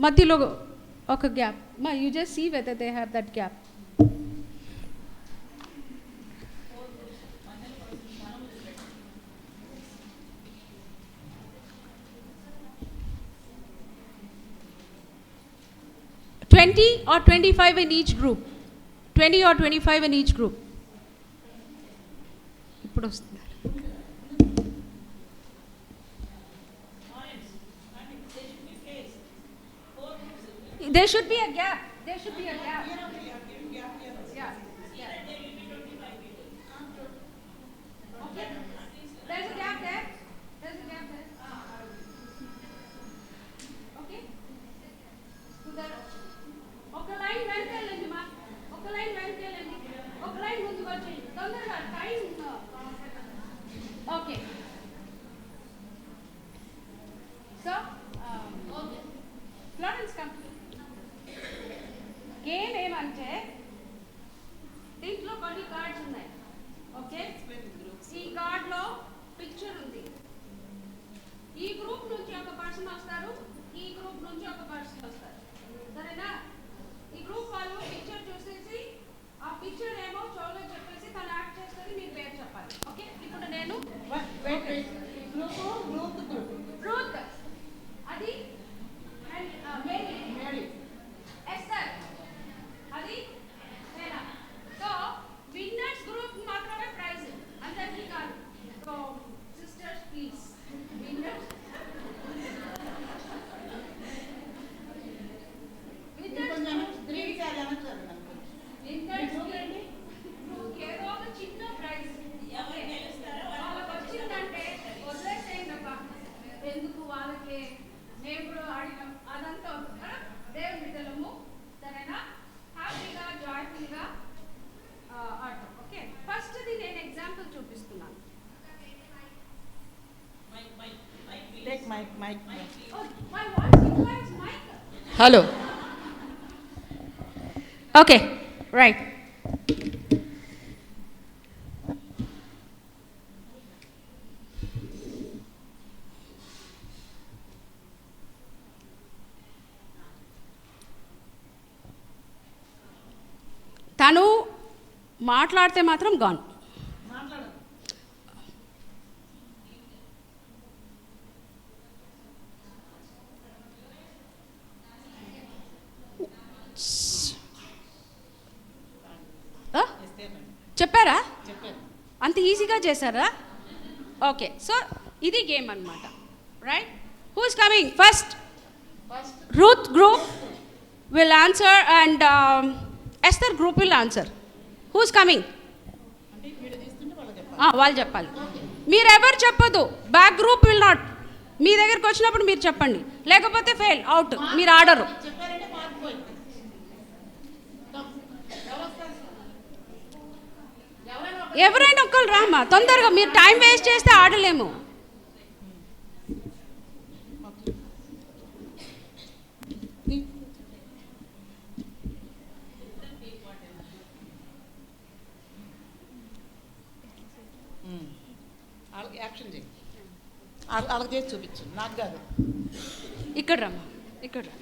మధ్యలో ఒక gap. You just see whether they have that gap. $20 or $25 in each group. 20 or 25 in each group. ఇప్పుడు వస్తున్నారు. There should be a gap. There should be a gap. Yeah. Okay. There's a gap there. There's a gap there. Okay. ఒక line వెనకాలండి మా. ఒక line వెనకాలండి. ఒక line ముందుకు వచ్చేయండి. తొందరగా time. Okay. So Florence come. Game ఏమంటే దీంట్లో కొన్ని కార్డ్స్ ఉన్నాయి. ఓకే. ఈ కార్డ్లో పిక్చర్ ఉంది. ఈ గ్రూప్ నుంచి ఒక పర్సన్ వస్తారు, ఈ గ్రూప్ నుంచి ఒక పర్సన్ వస్తారు. సరేనా? ఈ గ్రూప్ వాళ్ళు పిక్చర్ చూసేసి ఆ పిక్చర్ ఏమో చోలో చెప్పేసి తను యాక్ట్ చేస్తుంది, మీరు పేరు చెప్పాలి. ఓకే. ఇప్పుడు నేను రూత్, అది మేరీ, ఎస్తర్, అది నేనా. సో విన్నర్స్ గ్రూప్ మాత్రమే ప్రైజ్, అందరికీ కాదు. సో సిస్టర్స్ ప్లీజ్, విన్నర్స్ ఏదో ఒక చిన్న ప్రైజ్ వాళ్ళకి వచ్చిందంటే వదిలేసేయండి. ఎందుకు వాళ్ళకి దేవుడు ఆడినాం అదంతా దేవుడి బిడ్డలము. సరేనా? హ్యాపీగా జాయ్ఫుల్గా ఆడతాం. ఓకే. ఫస్ట్ది నేను ఎగ్జాంపుల్ చూపిస్తున్నాను. హలో. Okay, right. తను మాట్లాడితే మాత్రం గాన్. చెప్పారా? అంత ఈజీగా చేశారా? ఓకే. సో ఇది గేమ్ అన్నమాట. Right. Who is coming first? Ruth group will answer and Esther group will answer. Who is coming? వాళ్ళు చెప్పాలి. మీరు ఎవరు చెప్పదు. Back group will not. మీ దగ్గరికి వచ్చినప్పుడు మీరు చెప్పండి, లేకపోతే ఫెయిల్, అవుట్, మీరు ఆడరు. ఎవరైనా ఒక్కరు రామ్మా తొందరగా. మీరు టైం వేస్ట్ చేస్తే ఆడలేము. యాక్షన్ చేయి. వాళ్ళకి చేసి చూపించు, నాకు కాదు. ఇక్కడ రమ్మా, ఇక్కడ రా.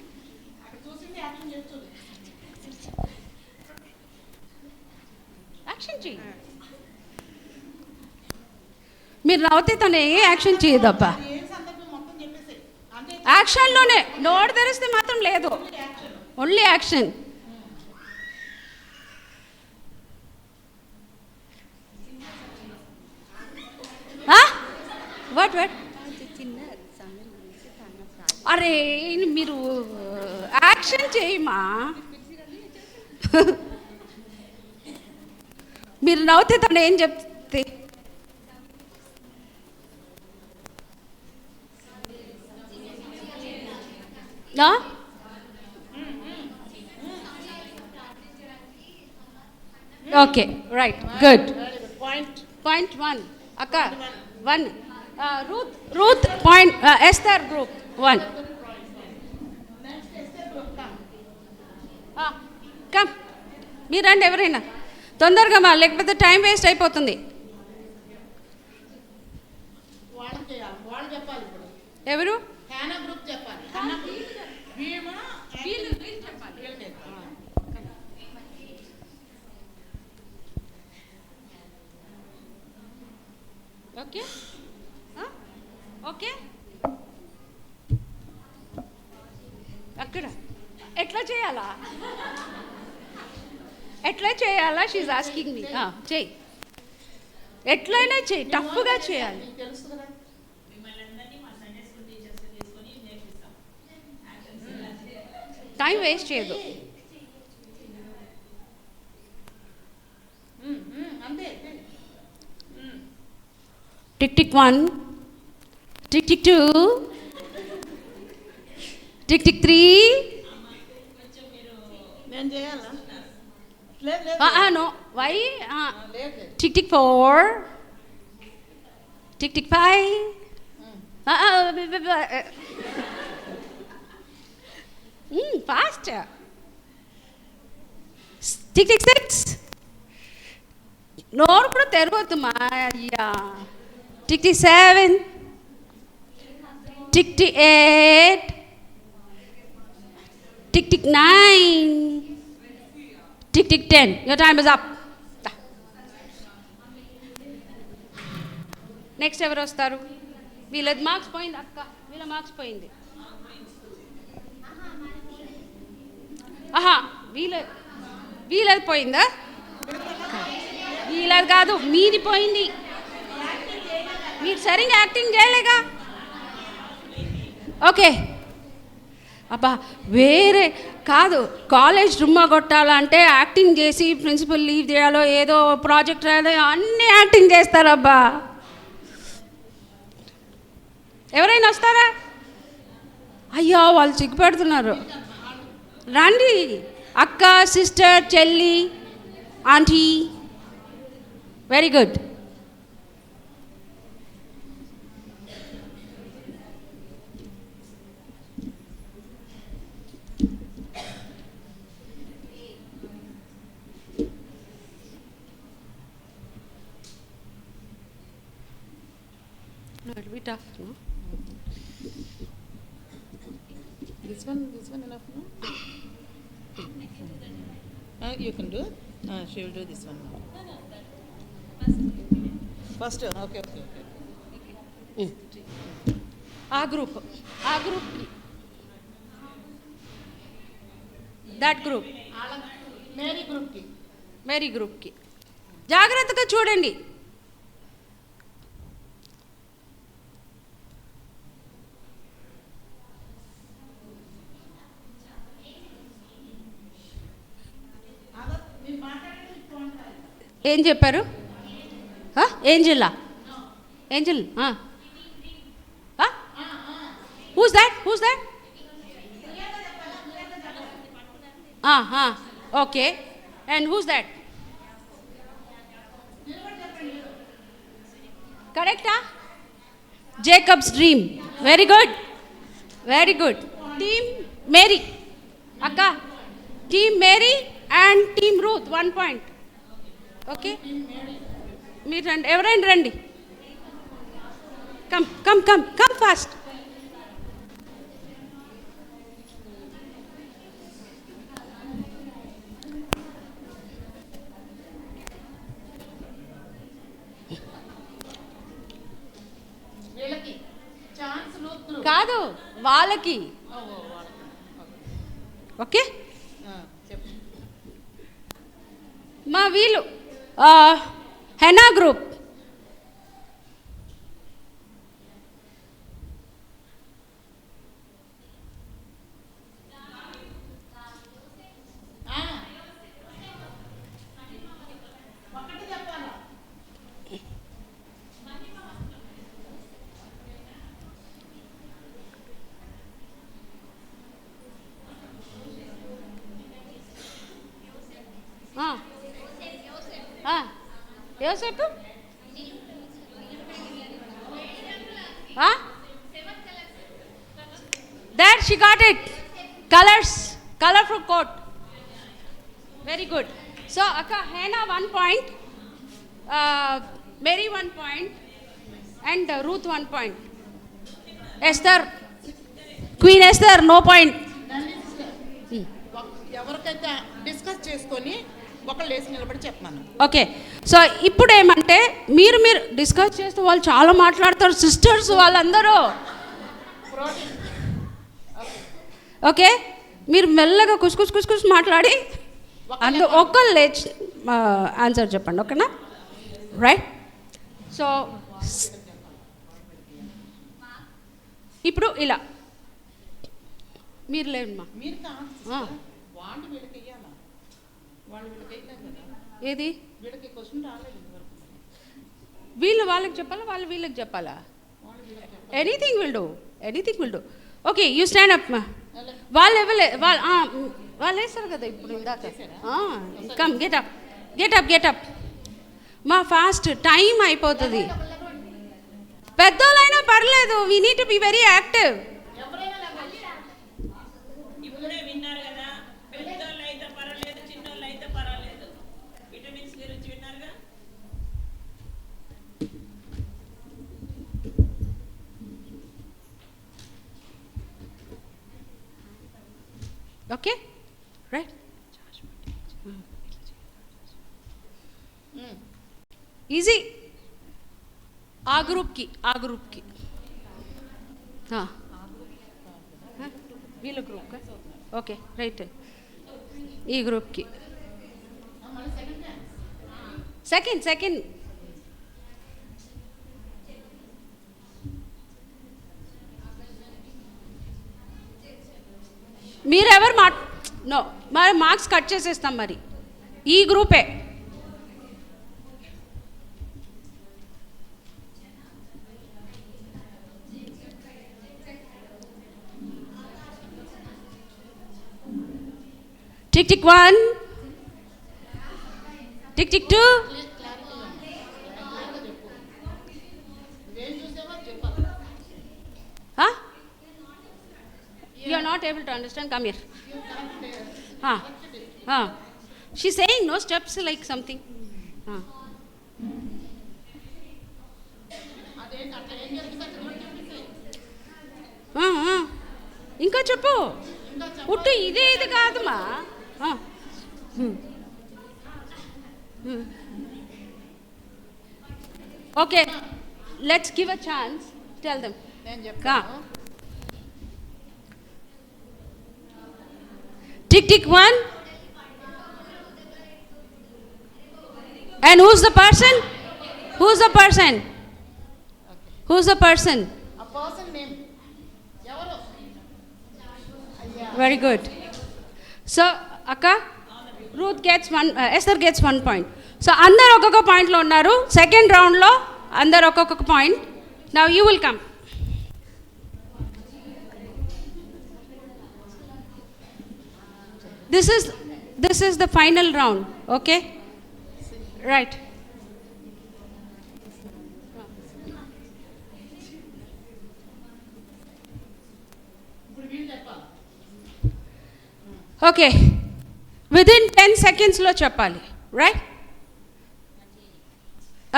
యాక్షన్ చేయి. మీరు నవ్వుతే తను ఏ యాక్షన్ చేయదబ్బా. యాక్షన్లోనే నోరు తెరిస్తే మాత్రం లేదు, ఓన్లీ యాక్షన్. What what? అరే మీరు యాక్షన్ చేయమా. మీరు నవ్వుతే తను ఏం చెప్తే ఓకే, రైట్, గుడ్. పాయింట్ 1 అక్క, 1. Ruth point, Esther group 1. Come, మీరు రండి ఎవరైనా తొందరగా మా, లేకపోతే టైం వేస్ట్ అయిపోతుంది. ఎవరు? అక్కడ ఎట్లా చేయాలా ఎట్లా చేయాలా షీజ్ ఆస్కింగ్ మీ చెయ్యి ఎట్లయినా చెయ్యి టఫ్గా చేయాలి తెలుసు కదా. టైం వేస్ట్ చేయదు అంతే. Tick tick 1 tick tick 2 tick tick 3 నేను చేయాలా? లేదు లేదు నో వై లేదు. Tick tick 4 tick tick 5 fast tick tick 6 నోరు కూడా తెరవద్దుమా అయ్యా tick tick 7 tick tick 8 tick tick 9 tick tick 10 your time is up next ఎవరు వస్తారు వీళ్ళది మార్క్స్ పోయింది అక్క వీళ్ళ మార్క్స్ పోయింది ఆహా వీళ్ళది పోయిందా వీళ్ళది కాదు మీది పోయింది మీరు సరిగ్గా యాక్టింగ్ చేయలేగా ఓకే అబ్బా వేరే కాదు కాలేజ్ రుమ్మ కొట్టాలంటే యాక్టింగ్ చేసి ప్రిన్సిపల్ లీవ్ చేయాలో ఏదో ప్రాజెక్ట్ రాయాలో అన్నీ యాక్టింగ్ చేస్తారబ్బా ఎవరైనా వస్తారా అయ్యో వాళ్ళు సిగ్గుపెడుతున్నారు రండి అక్క సిస్టర్ చెల్లి aunty very good It will be tough, no? This one enough, no? You can do it. She will do this one now. First, okay. ఆ గ్రూప్ దట్ గ్రూప్ మేరీ గ్రూప్కి జాగ్రత్తగా చూడండి ఏం చెప్పారు Angel who's that okay and who's that కరెక్టా Jacob's dream very good team Mary అక్క team Mary and team Ruth 1 point okay మీరు రండి ఎవరైనా రండి కమ్ ఫాస్ట్ కాదు వాళ్ళకి ఓకే మా వీళ్ళు హెనా గ్రూప్ యోసేపు that she got it colorful coat very good so akka Hannah 1 point Mary 1 point and Ruth 1 point Esther Queen Esther no point ఎవరికైతే డిస్కస్ చేసుకొని ఒకళ్ళు లేచి నిలబడి చెప్పమను ఓకే సో ఇప్పుడు ఏమంటే మీరు డిస్కస్ చేస్తూ వాళ్ళు చాలా మాట్లాడతారు సిస్టర్స్ వాళ్ళందరూ ఓకే, మీరు మెల్లగా కుస్ మాట్లాడి ఒక్కళ్ళు లేచి ఆన్సర్ చెప్పండి, ఓకేనా? రైట్. సో ఇప్పుడు ఇలా మీరు లేమ్మా. ఏది వీళ్ళు వాళ్ళకి చెప్పాలా, వాళ్ళు వీళ్ళకి చెప్పాలా? Anything will do. Okay, you stand up. వాళ్ళు ఇవ్వలే, వాళ్ళు వేస్తారు కదా ఇప్పుడు ఇందాక. కమ్ గెట్ అప్ మా, ఫాస్ట్, టైం అయిపోతుంది. పెద్దోళ్ళైనా పర్లేదు, we need to be very active. Okay, right. Easy. ఆ గ్రూప్కి వీళ్ళ గ్రూప్. Okay, right. ఈ గ్రూప్కి సెకండ్. మీరెవరు మరి మార్క్స్ కట్ చేసేస్తాం మరి. ఈ గ్రూపే. Tick 1, tick 2. You are not able to understand. Come here. She's saying no steps like something. ఇంకా చెప్పు. ఉట్టు ఇది కాదుమా. Okay, let's give a chance. Tell them. Tick 1. And who's the person? A person name. Very good. So Akka, Ruth gets 1, Esther gets 1 point. So andaru okka point lo unnaru. Second round lo andaru okka point. Now you will come. This is the final round, okay? Right. Okay. Within 10 seconds lo cheppali, right?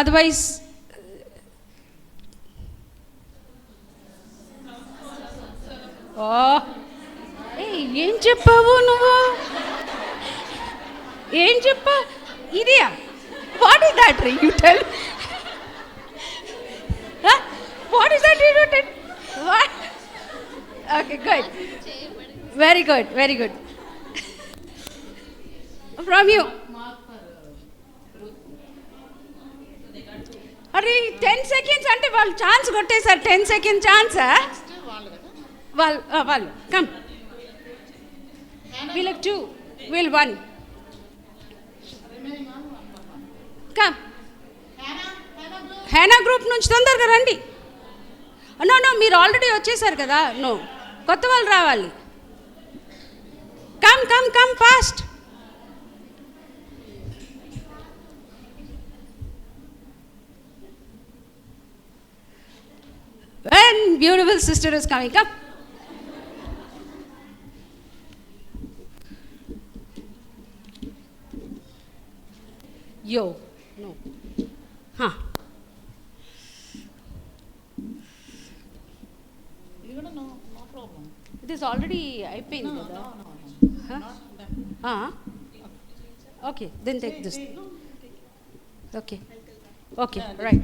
Otherwise ఏం చెప్పావు నువ్వు? ఏం చెప్పా? ఇదియా? What is that? You tell. What is that? You tell. What? Okay, good. Very good. From you. అరే 10 seconds అంటే వాళ్ళు chance కొట్టేశారు. 10 second ఛాన్స్. వాళ్ళు కమ్. వీళ్ళకి 2, వీళ్ళు 1. కమ్. హేనా గ్రూప్ నుంచి తొందరగా రండి. నో మీరు ఆల్రెడీ వచ్చేసారు కదా. నో, కొత్త వాళ్ళు రావాలి. Come fast. One beautiful sister is coming. Come. Yo. No. No problem. It is already అయిపోయింది కదా. Okay, then take this. Okay, right.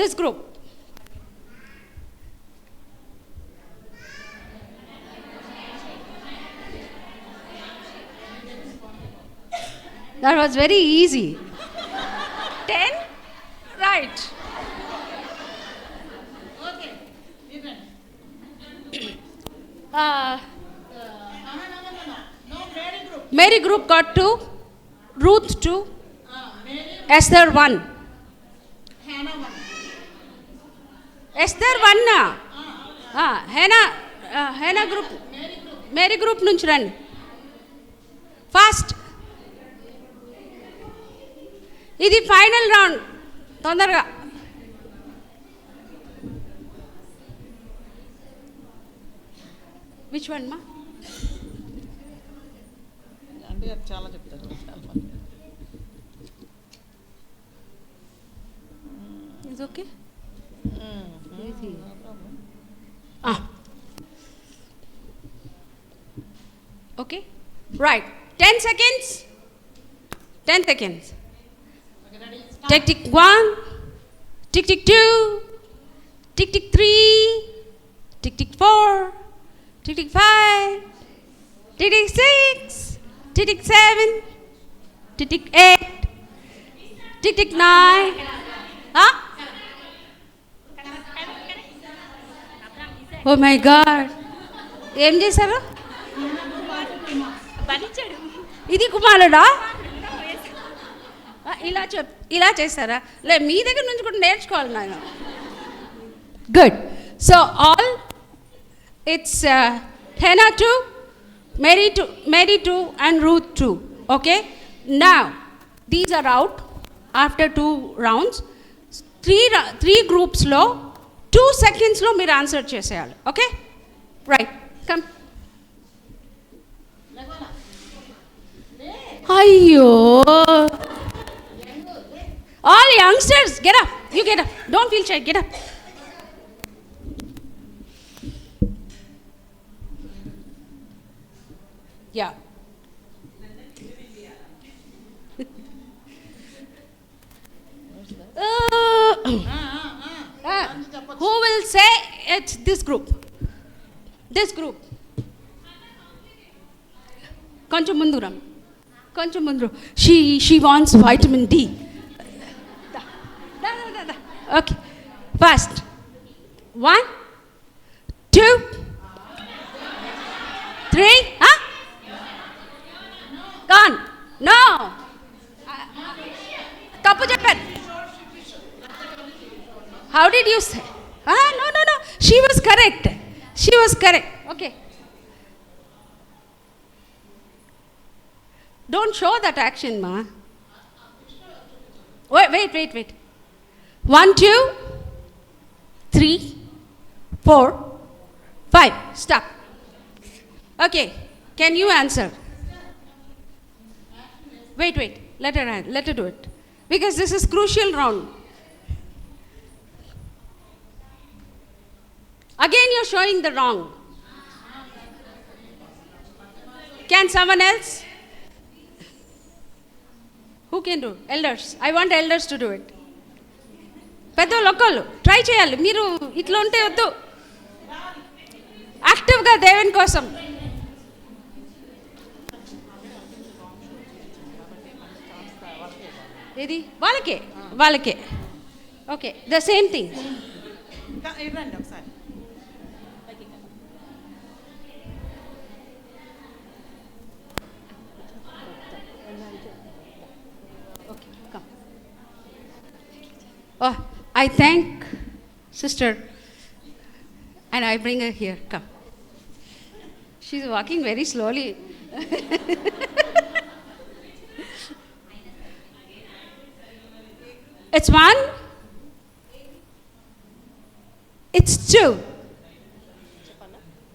This group. That was very easy. 10? Right. Okay. Even. Uh, No, Mary group. Mary group got 2. Ruth 2. Mary, Esther 1. Hannah 1. Esther 1. Hannah group. Mary group నుంచి రండి. Fast. ఇది final round. తొందరగా. Which one మా? అంటే అది చాలా చెప్తారు. It's okay. Okay, right. 10 seconds. 10 seconds. Okay, ready? Tick tick 1, tick tick 2, tick tick 3, tick tick 4, tick tick 5, tick tick 6, tick tick 7, tick tick 8, tick tick 9. Huh? Oh my God. ఏం చేశారు? ఇది కుమారుడా? ఇలా చేస్తారా? లే, మీ దగ్గర నుంచి కూడా నేర్చుకోవాలి నేను. Good. So all it's Hannah 2, Mary 2 and Ruth 2. Okay. Now these are out after 2 rounds. 3 groups లో 2 seconds లో మీరు ఆన్సర్ చేసేయాలి. Okay, right. కమ్. అయ్యో, all youngsters, get up. You get up. Don't feel shy. Get up. Yeah. Who will say it's this group? This group. కొంచెం ముందు రం. కొంచెం ముందు. She wants vitamin D. Da. Okay. Fast. 1, 2, 3. Huh? Gone. No. తప్పు చెప్పారు. How did you say? No. She was correct. Okay. Don't show that action, ma. Wait. 1, 2, 3, 4, 5. Stop. Okay. Can you answer? Wait. Let her do it. Because this is crucial round. Again, you're showing the wrong. Can someone else? Who can do? Elders. I want elders to do it. పెద్దోళ్ళు ఒక్కళ్ళు try చేయాలి. మీరు ఇట్లా ఉంటే వద్దు. యాక్టివ్గా దేవుని కోసం. ఇది వాళ్ళకే. Okay, the same thing. ఇవ్వండి ఒకసారి. Oh, I thank sister and I bring her here. Come. She's walking very slowly. It's 1. It's 2.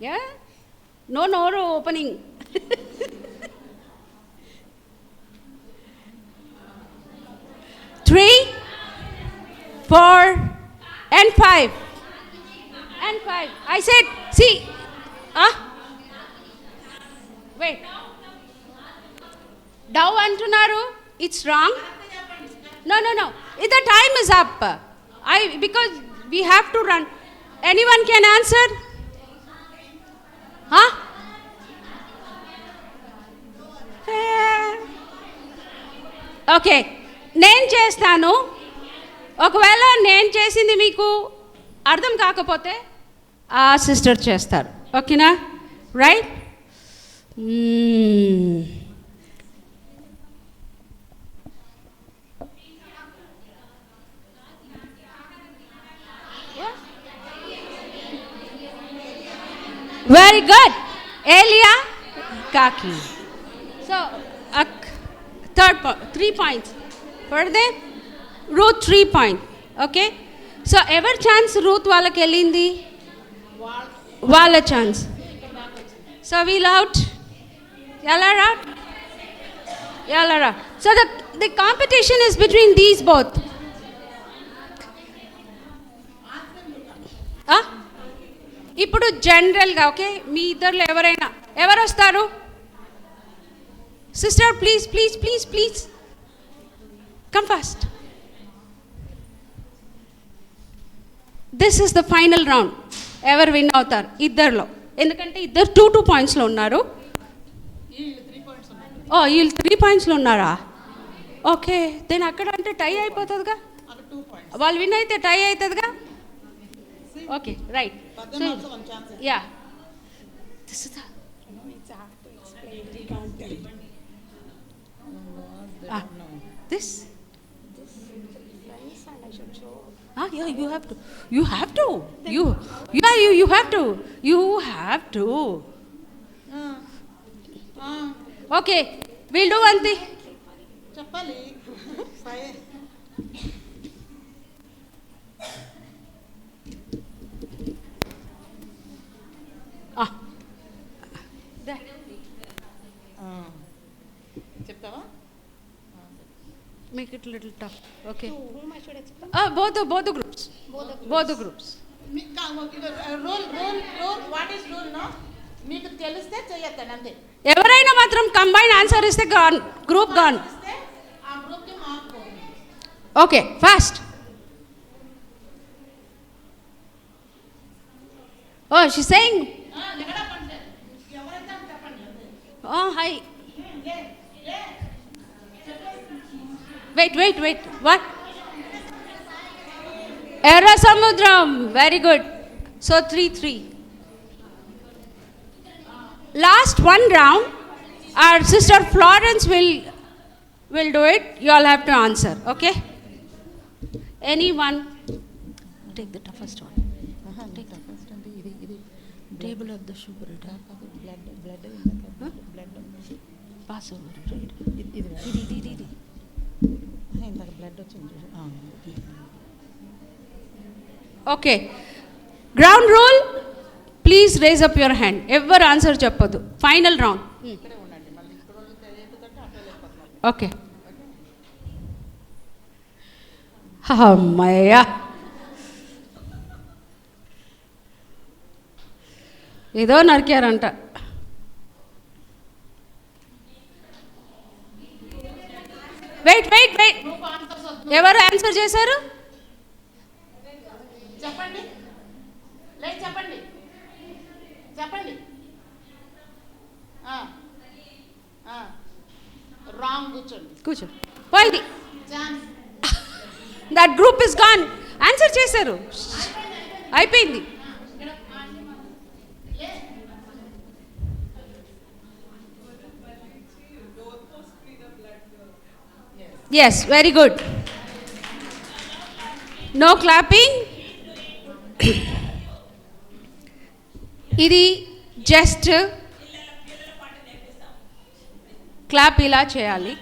Yeah? No opening. 3, 4, and 5. I said, see. Wait. Down antunaru. It's wrong. No. The time is up. Because we have to run. Anyone can answer? Okay, నేను చేస్తాను. ఒకవేళ నేను చేసింది మీకు అర్థం కాకపోతే ఆ sister చేస్తారు. ఓకేనా? Right. Very good. Elia Kaki. So, 3 points. For them, Ruth 3 points. Okay? So, ever chance Ruth వాళ్ళకి వెళ్ళింది? వాళ్ళ chance. So, we'll out. Yalara? Yalara. So, the competition is between these both. ఇప్పుడు జనరల్గా ఓకే, మీ ఇద్దరులో ఎవరు వస్తారు? Sister please please please please come fast. This is the final round. ఎవరు win అవుతారు ఇద్దరులో? ఎందుకంటే ఇద్దరు 2 పాయింట్స్లో ఉన్నారు. వీళ్ళు 3 పాయింట్స్లో ఉన్నారా? ఓకే, దెన్ అక్కడ అంటే టై అయిపోతుందిగా. వాళ్ళు విన్ అయితే టై అవుతుందిగా. Okay, right. So, yeah. This is the... This? Yeah, you have to. You have to. You have to. You have to. Okay, we'll do one thing. Chappali. చెప్తావా? Make it a little tough. Okay. To whom I should explain? Both the groups. Both the groups. Rule what is rule? No, మీకు తెలిస్తే చెయ్యొద్దండి అంతే. ఎవరైనా మాత్రం combine answer ఇస్తే group gone. ఆ group కి mark. Okay, fast. Oh, she's saying. Oh, hi. Wait. What? Erra Samudram. Very good. So 3-3. Last one round. Our sister Florence will do it. You all have to answer. Okay? Anyone? Take the toughest one. Take the toughest one. This table of the sugar. Blood. Pass over it. Right? ఇది. ఇందాక blood వచ్చింది. Okay, ground rule. Please raise up your hand. ఎవరు answer చెప్పొద్దు. Final round. Okay. అమ్మయ్యా, ఏదో నరికారంట. Wait. ఎవరు answer చేశారు? చెప్పండి. రాంగ్. కూర్చో. పోయింది. That group is gone. Answer చేశారు, అయిపోయింది. Yes, very good. No clapping. ఇది జస్ట్ క్లాప్ ఇలా చేయాలి.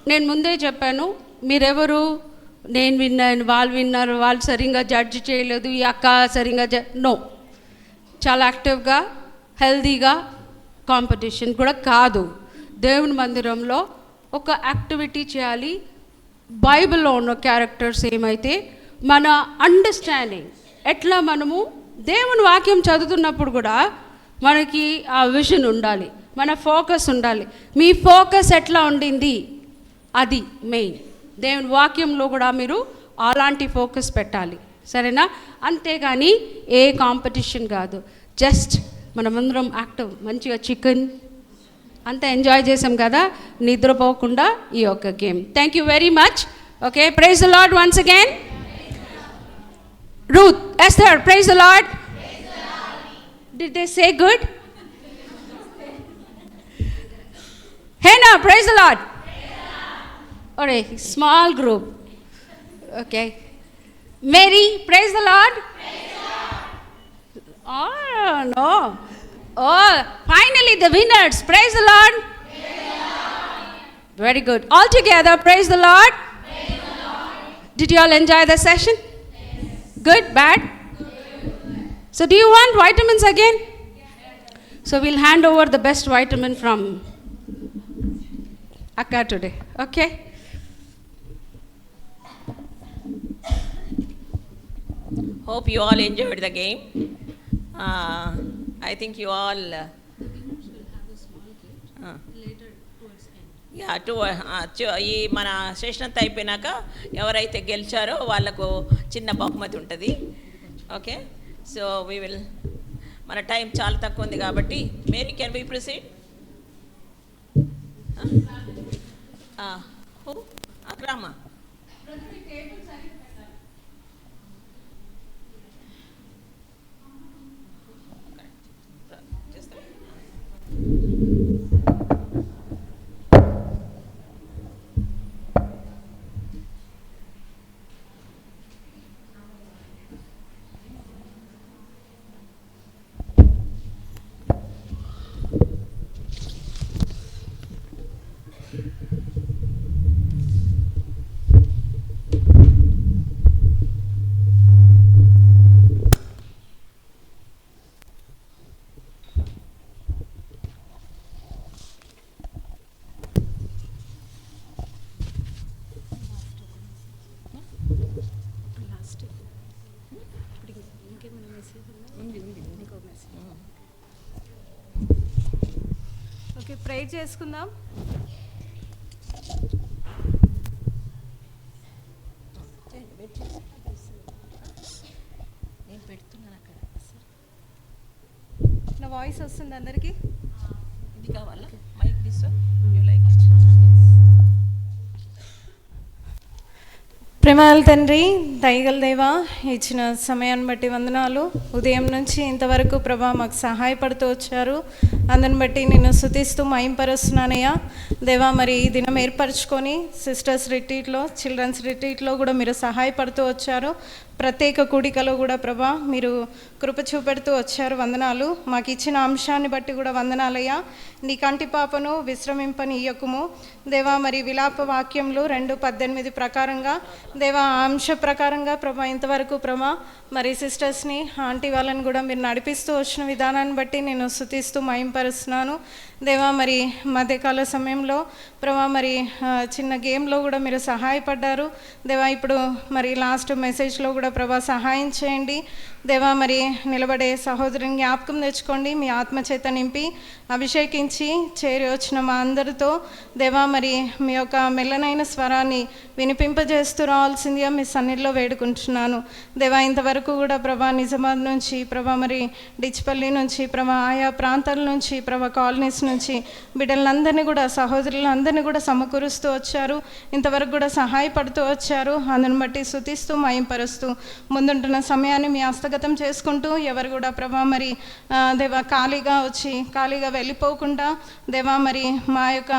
నేను ముందే చెప్పాను, మీరెవరు నేను విన్నాను, వాళ్ళు విన్నారు, వాళ్ళు సరిగ్గా జడ్జ్ చేయలేదు, ఈ అక్క సరిగ్గా నో. చాలా యాక్టివ్గా హెల్దీగా కాంపిటీషన్ కూడా కాదు. దేవుని మందిరంలో ఒక యాక్టివిటీ చేయాలి. బైబిల్లో ఉన్న క్యారెక్టర్స్ ఏమైతే మన అండర్స్టాండింగ్ ఎట్లా మనము దేవుని వాక్యం చదువుతున్నప్పుడు కూడా మనకి ఆ విజన్ ఉండాలి, మన ఫోకస్ ఉండాలి. మీ ఫోకస్ ఎట్లా ఉండింది అది మెయిన్. దేవుని వాక్యంలో కూడా మీరు అలాంటి ఫోకస్ పెట్టాలి, సరేనా? అంతేగాని ఏ కాంపిటీషన్ కాదు. జస్ట్ మనమందరం యాక్టివ్, మంచిగా చికెన్ అంతా ఎంజాయ్ చేసాం కదా, నిద్రపోకుండా ఈ యొక్క game. Thank you very much. Okay, praise the lord once again. Ruth, Esther, praise the Lord. Did they say good? Hannah, praise the Lord. Alright, small group. Okay. Mary, praise the Lord. Oh no. Oh, finally the winners. Praise the Lord. Very good. All together, praise the Lord. Did you all enjoy the session? Good, bad? So do you want vitamins again? So we'll hand over the best vitamin from Akka today. Okay? Hope you all enjoyed the game. I think you all ఈ మన session అంతా అయిపోయినాక ఎవరైతే గెలిచారో వాళ్ళకు చిన్న బహుమతి ఉంటుంది. Okay, so we will, మన టైం చాలా తక్కువ ఉంది కాబట్టి మేరీ, కెన్ వి ప్రొసీడ్? అక్రామా, ఓకే, ప్రే చేసుకుందాం. నా వాయిస్ వస్తుంది అందరికీ? ఇది కావాలా mic? This you like it? ప్రేమల తండ్రి, దయగల దేవా, ఇచ్చిన సమయాన్ని బట్టి వందనాలు. ఉదయం నుంచి ఇంతవరకు ప్రభా మాకు సహాయపడుతూ వచ్చారు. అందుని బట్టి నిన్ను స్తుతిస్తూ మహింపరుస్తున్నానయ్యా దేవా. మరి ఈ దినం ఏర్పరచుకొని సిస్టర్స్ రిట్రీట్లో, చిల్డ్రన్స్ రిట్రీట్లో కూడా మీరు సహాయపడుతూ వచ్చారు. ప్రత్యేక కూడికలో కూడా ప్రభా మీరు కృప చూపెడుతూ వచ్చారు. వందనాలు. మాకు ఇచ్చిన అంశాన్ని బట్టి కూడా వందనాలయ్యా. నీ కంటి పాపను విశ్రమింపని ఇయ్యకుము దేవా. మరి విలాప వాక్యంలో 2:18 ప్రకారంగా దేవా, ఆ అంశ ప్రకారంగా ప్రభా ఇంతవరకు ప్రభా మరి సిస్టర్స్ని, ఆంటీ వాళ్ళని కూడా మీరు నడిపిస్తూ వచ్చిన విధానాన్ని బట్టి నేను స్తుతిస్తూ మహింపరుస్తున్నాను దేవా. మరి మధ్యకాల సమయంలో ప్రభా మరి చిన్న గేమ్లో కూడా మీరు సహాయపడ్డారు దేవా. ఇప్పుడు మరి లాస్ట్ మెసేజ్లో కూడా ప్రభా సహాయం చేయండి దేవా. మరి నిలబడే సహోదరుని జ్ఞాపకం తెచ్చుకోండి. మీ ఆత్మచేత నింపి అభిషేకించి చేరి వచ్చిన మా అందరితో దేవా మరి మీ యొక్క మెల్లనైన స్వరాన్ని వినిపింపజేస్తూ రావాల్సిందిగా మీ సన్నిధిలో వేడుకుంటున్నాను దేవా. ఇంతవరకు కూడా ప్రభా నిజామాబాద్ నుంచి ప్రభా మరి డిచ్పల్లి నుంచి ప్రభా ఆయా ప్రాంతాల నుంచి ప్రభా కాలనీస్ నుంచి బిడ్డలందరినీ కూడా సహోదరులందరినీ కూడా సమకూరుస్తూ వచ్చారు. ఇంతవరకు కూడా సహాయపడుతూ వచ్చారు. అందుని బట్టి స్తుతిస్తూ మహింపరుస్తూ ముందుంటున్న సమయాన్ని మీ హస్తగతం చేసుకుంటూ ఎవరు కూడా ప్రభా మరి దేవా ఖాళీగా వచ్చి ఖాళీగా వెళ్ళిపోకుండా దేవా మరి మా యొక్క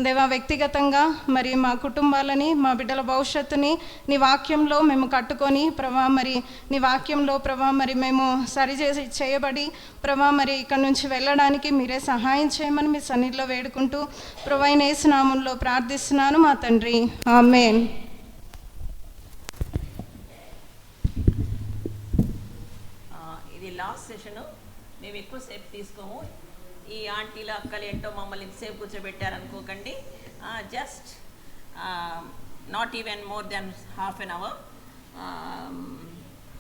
దేవా వ్యక్తిగతంగా మరి మా కుటుంబాలని, మా బిడ్డల భవిష్యత్తుని నీ వాక్యంలో మేము కట్టుకొని ప్రభా మరి నీ వాక్యంలో ప్రభా మరి మేము సరిచేసి చేయబడి ప్రభా మరి ఇక్కడ నుంచి వెళ్ళడానికి మీరే సహాయం చేయమని మీ సన్నిధిలో వేడుకుంటూ ప్రభా యేసు నామములో ప్రార్థిస్తున్నాను మా తండ్రి, ఆమేన్. ఇది లాస్ట్ సెషను. మేము ఎక్కువసేపు తీసుకోము. ఈ ఆంటీలు అక్కలు ఏంటో మమ్మల్ని ఇంతసేపు కూర్చోబెట్టారనుకోకండి. Just not even more than half an hour.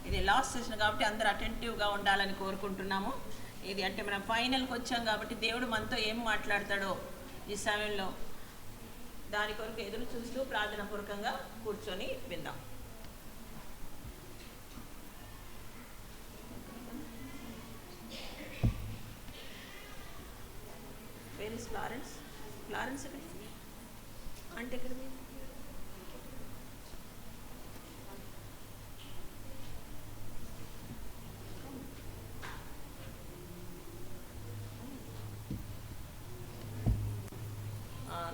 ఇది లాస్ట్ సెషన్ కాబట్టి అందరూ అటెంటివ్గా ఉండాలని కోరుకుంటున్నాము. ఇది అంటే మనం ఫైనల్కి వచ్చాం కాబట్టి దేవుడు మనతో ఏం మాట్లాడతాడో ఈ సమయంలో దాని కొరకు ఎదురు చూస్తూ ప్రార్థనాపూర్వకంగా కూర్చొని విందాం. ఫ్లారెన్స్ ఎక్కడ అంటే ఎక్కడ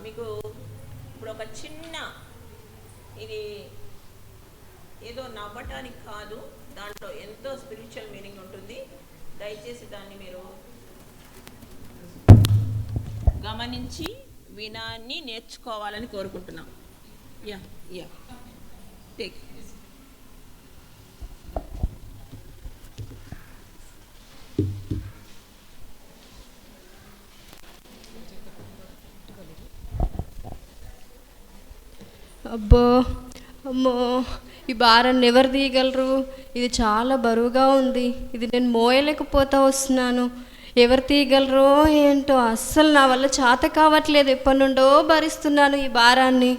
మీకు ఇప్పుడు ఒక చిన్న ఇది ఏదో నవ్వటానికి కాదు, దాంట్లో ఎంతో స్పిరిచువల్ మీనింగ్ ఉంటుంది. దయచేసి దాన్ని మీరు గమనించి వినాన్ని నేర్చుకోవాలని కోరుకుంటున్నాం. Yeah take. అబ్బో అమ్మో, ఈ భారాన్ని ఎవరు తీయగలరు? ఇది చాలా బరువుగా ఉంది, ఇది నేను మోయలేకపోతా వస్తున్నాను. ఎవరు తీయగలరో ఏంటో, అస్సలు నా వల్ల చేత కావట్లేదు. ఎప్పటి నుండో భరిస్తున్నాను ఈ భారాన్ని.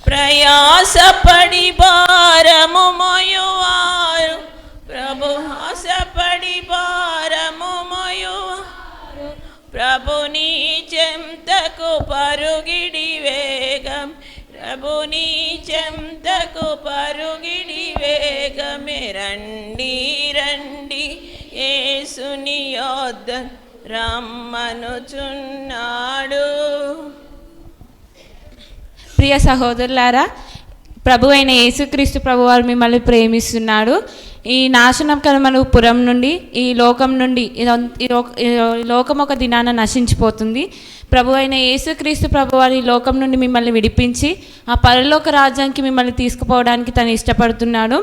ప్రయాసపడి భారము మోయువారు ప్రభు, ఆశపడి భారము మోయువారు ప్రభుని చెంతకు పరుగిడి వేగం, ప్రభుని చెంతకు పరుగిడి వేగమే. రండి రండి యేసుని యొద్ద రమ్మనుచున్నాడు. ప్రియ సహోదరులారా, ప్రభు అయిన యేసుక్రీస్తు ప్రభువారు మిమ్మల్ని ప్రేమిస్తున్నాడు. ఈ నాశనకరమైన పురం నుండి, ఈ లోకం నుండి, ఈ లోకం ఒక దినాన నశించిపోతుంది. ప్రభు అయిన యేసుక్రీస్తు ప్రభువారు ఈ లోకం నుండి మిమ్మల్ని విడిపించి ఆ పరలోక రాజ్యానికి మిమ్మల్ని తీసుకుపోవడానికి తను ఇష్టపడుతున్నాడు.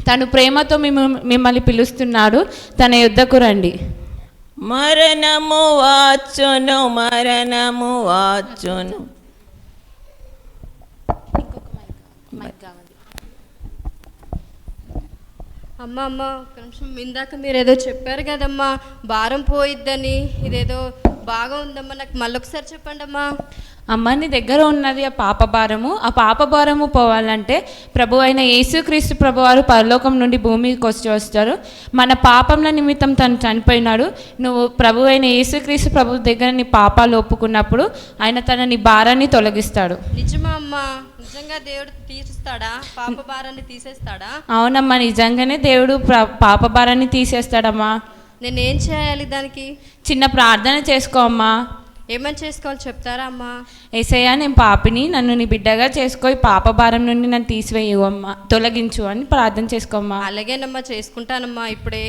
తను ప్రేమతో మిమ్మల్ని పిలుస్తున్నాడు. తన యుద్ధకు రండి. మరణము వాచును, మరణము వాచును. అమ్మ ఒక నిమిషం, ఇందాక మీరు ఏదో చెప్పారు కదమ్మా, భారం పోయిద్దని. ఇదేదో బాగా ఉందమ్మా, నాకు మళ్ళొకసారి చెప్పండి అమ్మా. అమ్మ, నీ దగ్గర ఉన్నది ఆ పాప భారము. ఆ పాప భారము పోవాలంటే ప్రభు అయిన యేసుక్రీస్తు ప్రభువారు పరలోకం నుండి భూమికి వస్తారు. మన పాపంల నిమిత్తం తను చనిపోయినాడు. నువ్వు ప్రభు అయిన యేసుక్రీస్తు ప్రభు దగ్గర నీ పాపాలు ఒప్పుకున్నప్పుడు ఆయన నీ భారాన్ని తొలగిస్తాడు. నిజమా అమ్మా? నిజంగా దేవుడు తీరుస్తాడా? పాప భారాన్ని తీసేస్తాడా? అవునమ్మా, నిజంగానే దేవుడు పాప భారాన్ని తీసేస్తాడమ్మా. నేనేం చేయాలి దానికి? చిన్న ప్రార్థన చేసుకో అమ్మా. ఏమని చేసుకోవాలి చెప్తారా అమ్మా? యేసయ్యా, నేను పాపిని, నన్ను నీ బిడ్డగా చేసుకో, పాప భారం నుండి నన్ను తీసివేయు అమ్మా, తొలగించు అని ప్రార్థన చేసుకోమ్మా. అలాగేనమ్మా, చేసుకుంటానమ్మా ఇప్పుడే.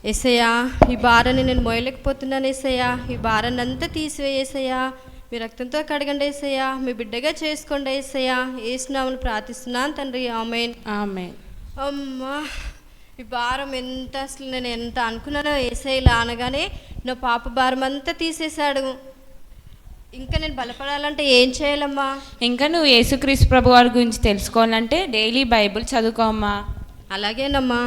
యేసయ్యా, ఈ భారాన్ని నేను మోయలేకపోతున్నాను యేసయ్యా, ఈ భారాన్ని అంతా తీసివేయేసయ్యా, మీ రక్తంతో కడగండి యేసయ్యా, మీ బిడ్డగా చేసుకోండి యేసయ్యా. యేసునామమున ప్రార్థిస్తున్నాను తండ్రి, ఆమేన్. ఆమేన్. అమ్మా, ఈ భారం ఎంత, అసలు నేను ఎంత అనుకున్నానో యేసయ్యలా అనగానే నా పాప భారం అంతా తీసేశాడు. ఇంకా నేను బలపడాలంటే ఏం చేయాలమ్మా? ఇంకా నువ్వు యేసుక్రీస్తు ప్రభు వారి గురించి తెలుసుకోవాలంటే డైలీ బైబిల్ చదువుకోమ్మా. అలాగేనమ్మా.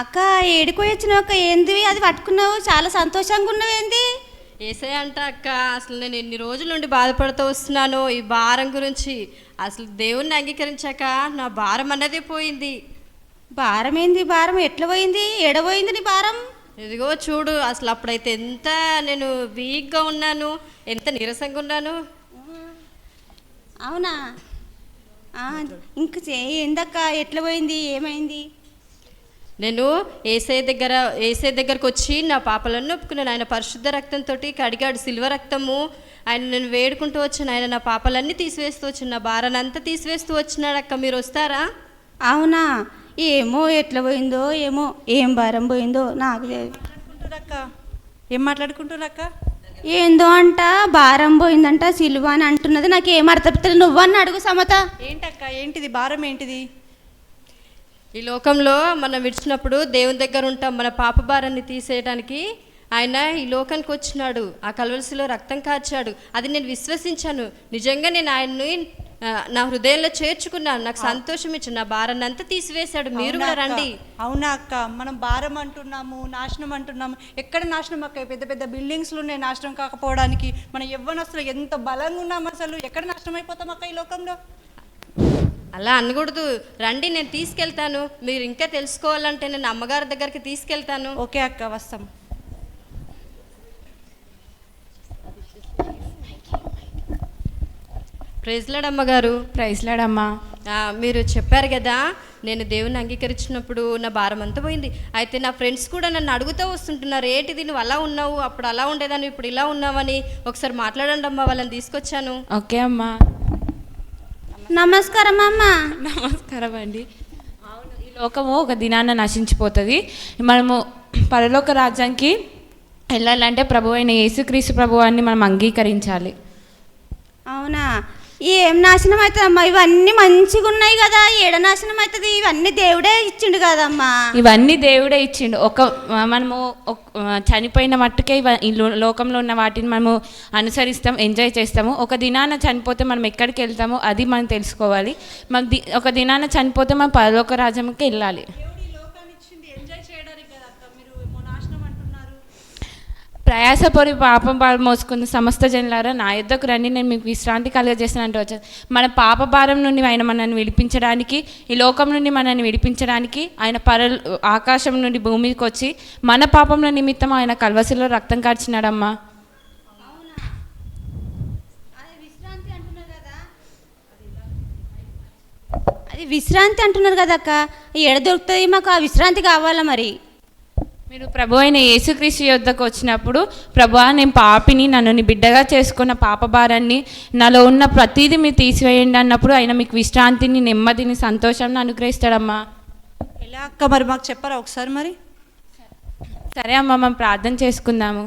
అక్క, ఏడుకోయొచ్చిన అక్క, ఏంది అది పట్టుకున్నావు? చాలా సంతోషంగా ఉన్నావు. ఏంది? యేసయ్య అంట అక్క, అసలు నేను ఎన్ని రోజుల నుండి బాధపడుతూ వస్తున్నాను ఈ భారం గురించి. అసలు దేవుణ్ణి అంగీకరించాక నా భారం అన్నదే పోయింది. భారం ఏంది? భారం ఎట్లా పోయింది? ఎడపోయింది నీ భారం? ఇదిగో చూడు, అసలు అప్పుడైతే ఎంత నేను వీక్గా ఉన్నాను, ఎంత నీరసంగా ఉన్నాను. అవునా? ఇంక ఏందక్క, ఎట్లా పోయింది? ఏమైంది? నేను యేసయ్య దగ్గరకు వచ్చి నా పాపలను ఒప్పుకున్నాను. ఆయన పరిశుద్ధ రక్తంతో కడిగాడు, సిల్వ రక్తము. ఆయన నేను వేడుకుంటూ వచ్చాను. ఆయన నా పాపాలన్నీ తీసివేస్తూ వచ్చాను, నా భారాన్ని అంతా తీసివేస్తూ వచ్చినాడు. అక్క, మీరు వస్తారా? అవునా? ఏమో ఎట్లా పోయిందో ఏమో, ఏం భారం పోయిందో నాకు ఏం మాట్లాడుకుంటున్నారక్క? ఏందో అంట, భారం పోయిందంట, సిలువ అని అంటున్నది. నాకు ఏం అర్థం, నువ్వని అడుగు సమత. ఏంటక్క, ఏంటిది భారం? ఏంటిది? ఈ లోకంలో మనం విడిచినప్పుడు దేవుని దగ్గర ఉంటాం. మన పాప భారాన్ని తీసేయడానికి ఆయన ఈ లోకానికి వచ్చినాడు, ఆ కల్వరిలో రక్తం కార్చాడు. అది నేను విశ్వసించాను. నిజంగా నేను ఆయన్ని నా హృదయంలో చేర్చుకున్నాను. నాకు సంతోషం ఇచ్చాను. నా భారాన్ని అంతా తీసివేశాడు. మీరు కూడా రండి. అవునా అక్క, మనం భారం అంటున్నాము, నాశనం అంటున్నాము. ఎక్కడ నాశనం అక్క? పెద్ద పెద్ద బిల్డింగ్స్లు ఉన్నాయి నాశనం కాకపోవడానికి. మనం యవ్వనస్తులు ఎంత బలంగా ఉన్నాం, అసలు ఎక్కడ నాశనం అయిపోతాం అక్క ఈ లోకంలో? అలా అనకూడదు. రండి, నేను తీసుకెళ్తాను. మీరు ఇంకా తెలుసుకోవాలంటే నేను అమ్మగారి దగ్గరికి తీసుకెళ్తాను. ఓకే అక్క, వస్తాం. ప్రైజ్ లార్డ్ అమ్మగారు. ప్రైజ్ లార్డ్ అమ్మా. మీరు చెప్పారు కదా, నేను దేవుని అంగీకరించినప్పుడు నా భారం అంతా పోయింది. అయితే నా ఫ్రెండ్స్ కూడా నన్ను అడుగుతూ వస్తుంటున్నారు, ఏంటిది నువ్వు అలా ఉన్నావు, అప్పుడు అలా ఉండేదాన్ని, ఇప్పుడు ఇలా ఉన్నావని. ఒకసారి మాట్లాడండి అమ్మా, వాళ్ళని తీసుకొచ్చాను. ఓకే అమ్మా. నమస్కారం అమ్మ. నమస్కారం అండి. అవును, ఈ లోకము ఒక దినాన నశించిపోతుంది. మనము పరలోక రాజ్యానికి వెళ్ళాలంటే ప్రభు అయిన యేసుక్రీస్తు ప్రభువాన్ని మనం అంగీకరించాలి. అవునా? ఏం నాశనం అవుతుందమ్మా? ఇవన్నీ మంచిగా ఉన్నాయి కదా, ఏడ నాశనం అవుతుంది? ఇవన్నీ దేవుడే ఇచ్చిండు కదమ్మా. ఇవన్నీ దేవుడే ఇచ్చిండు. మనము చనిపోయిన మట్టుకే ఈ లోకంలో ఉన్న వాటిని మనము అనుసరిస్తాం, ఎంజాయ్ చేస్తాము. ఒక దినాన చనిపోతే మనం ఎక్కడికి వెళ్తామో అది మనం తెలుసుకోవాలి. మనం ఒక దినాన చనిపోతే మనం పరలోక రాజ్యంకి వెళ్ళాలి. ప్రయాసపడి పాపం మోసుకున్న సమస్త జనులారా నా యొద్దకు రండి, నేను మీకు విశ్రాంతి కలుగజేస్తానంటూ వచ్చాను. మన పాప భారం నుండి ఆయన మనల్ని విడిపించడానికి, ఈ లోకం నుండి మనల్ని విడిపించడానికి ఆయన ఆకాశం నుండి భూమికి వచ్చి మన పాపంల నిమిత్తం ఆయన కల్వసిలో రక్తం కార్చినాడమ్మా. అది విశ్రాంతి అంటున్నారు కదా అక్క, ఎడ దొరుకుతుంది మాకు ఆ విశ్రాంతి? కావాలా మరి? మీరు ప్రభు అయిన యేసుక్రీస్తు యొద్దకు వచ్చినప్పుడు, ప్రభువా నేను పాపిని, నన్ను నీ బిడ్డగా చేసుకున్న పాప భారాన్ని, నాలో ఉన్న ప్రతిదీ మీరు తీసివేయండి అన్నప్పుడు ఆయన మీకు విశ్రాంతిని, నెమ్మదిని, సంతోషాన్ని అనుగ్రహిస్తాడమ్మా. ఎలా అక్క మరి మాకు చెప్పరా ఒకసారి మరి? సరే అమ్మ, మనం ప్రార్థన చేసుకుందాము.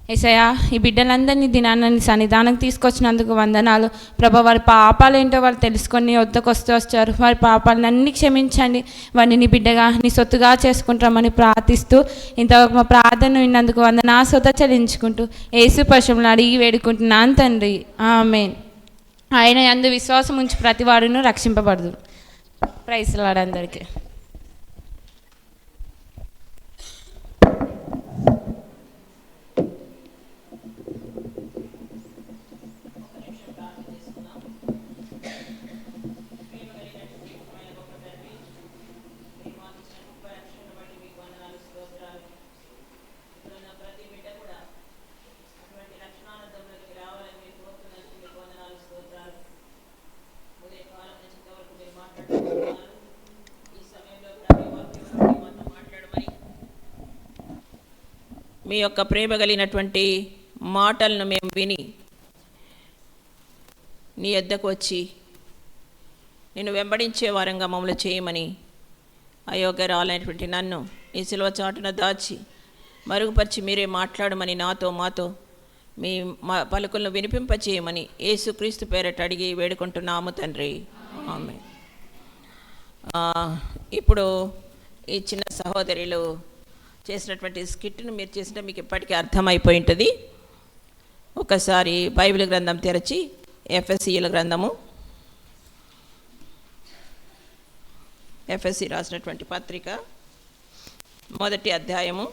యేసయ్యా, ఈ బిడ్డలందరినీ దినాన్ని సన్నిధానం తీసుకొచ్చినందుకు వందనాలు ప్రభా. వారి పాపాలు ఏంటో వాళ్ళు తెలుసుకొని నీ వద్దకు వచ్చారు. వారి పాపాలను అన్ని క్షమించండి, వారిని నీ బిడ్డగా, నీ సొత్తుగా చేసుకుంటామని ప్రార్థిస్తూ ఇంతవరకు మా ప్రార్థన విన్నందుకు వందనా సొత్త చెల్లించుకుంటూ యేసు పశువులను అడిగి వేడుకుంటున్నాను తండ్రి, ఆమేన్. ఆయన యందు విశ్వాసం ఉంచి ప్రతి వాడును రక్షింపబడదు. ప్రైజ్ లార్డ్ అందరికీ. మీ యొక్క ప్రేమ కలిగినటువంటి మాటలను మేము విని నీ యొద్దకు వచ్చి నిన్ను వెంబడించే వారంగా మమ్మల్ని చేయమని, అయోగ్యరాలైనటువంటి నన్ను ఈ సిలువ చాటున దాచి మరుగుపరిచి మీరే మాట్లాడమని మాతో మీ పలుకులను వినిపింపచేయమని యేసుక్రీస్తు పేరట అడిగి వేడుకుంటున్నాము తండ్రి, ఆమేన్. ఇప్పుడు ఈ చిన్న సహోదరులు చేసినటువంటి స్కిట్ను మీరు చేసిన మీకు ఇప్పటికీ అర్థమైపోయి ఉంటుంది. ఒకసారి బైబిల్ గ్రంథం తెరచి ఎఫ్ఎస్సీల గ్రంథము, ఎఫ్ఎస్సీ రాసినటువంటి పత్రిక 1వ అధ్యాయము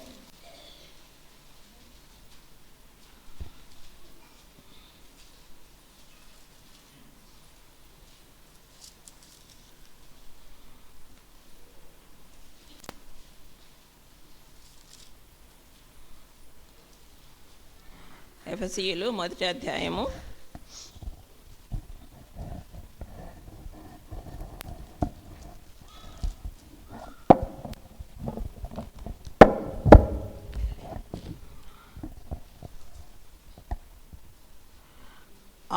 1వ అధ్యాయము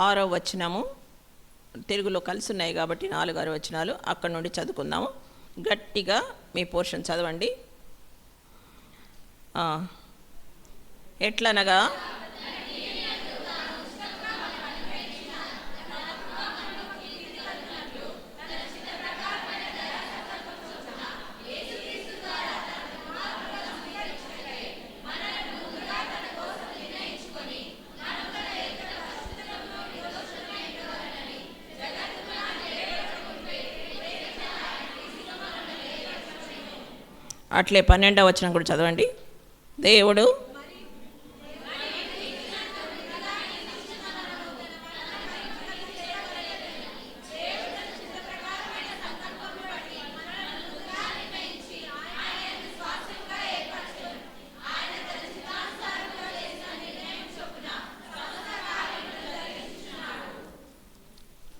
6వ వచనము. తెలుగులో కలిసి ఉన్నాయి కాబట్టి 4, 6 వచనాలు అక్కడ నుండి చదువుకుందాము. గట్టిగా మీ పోర్షన్ చదవండి. ఎట్లనగా అట్లే 12వ వచనం కూడా చదవండి. దేవుడు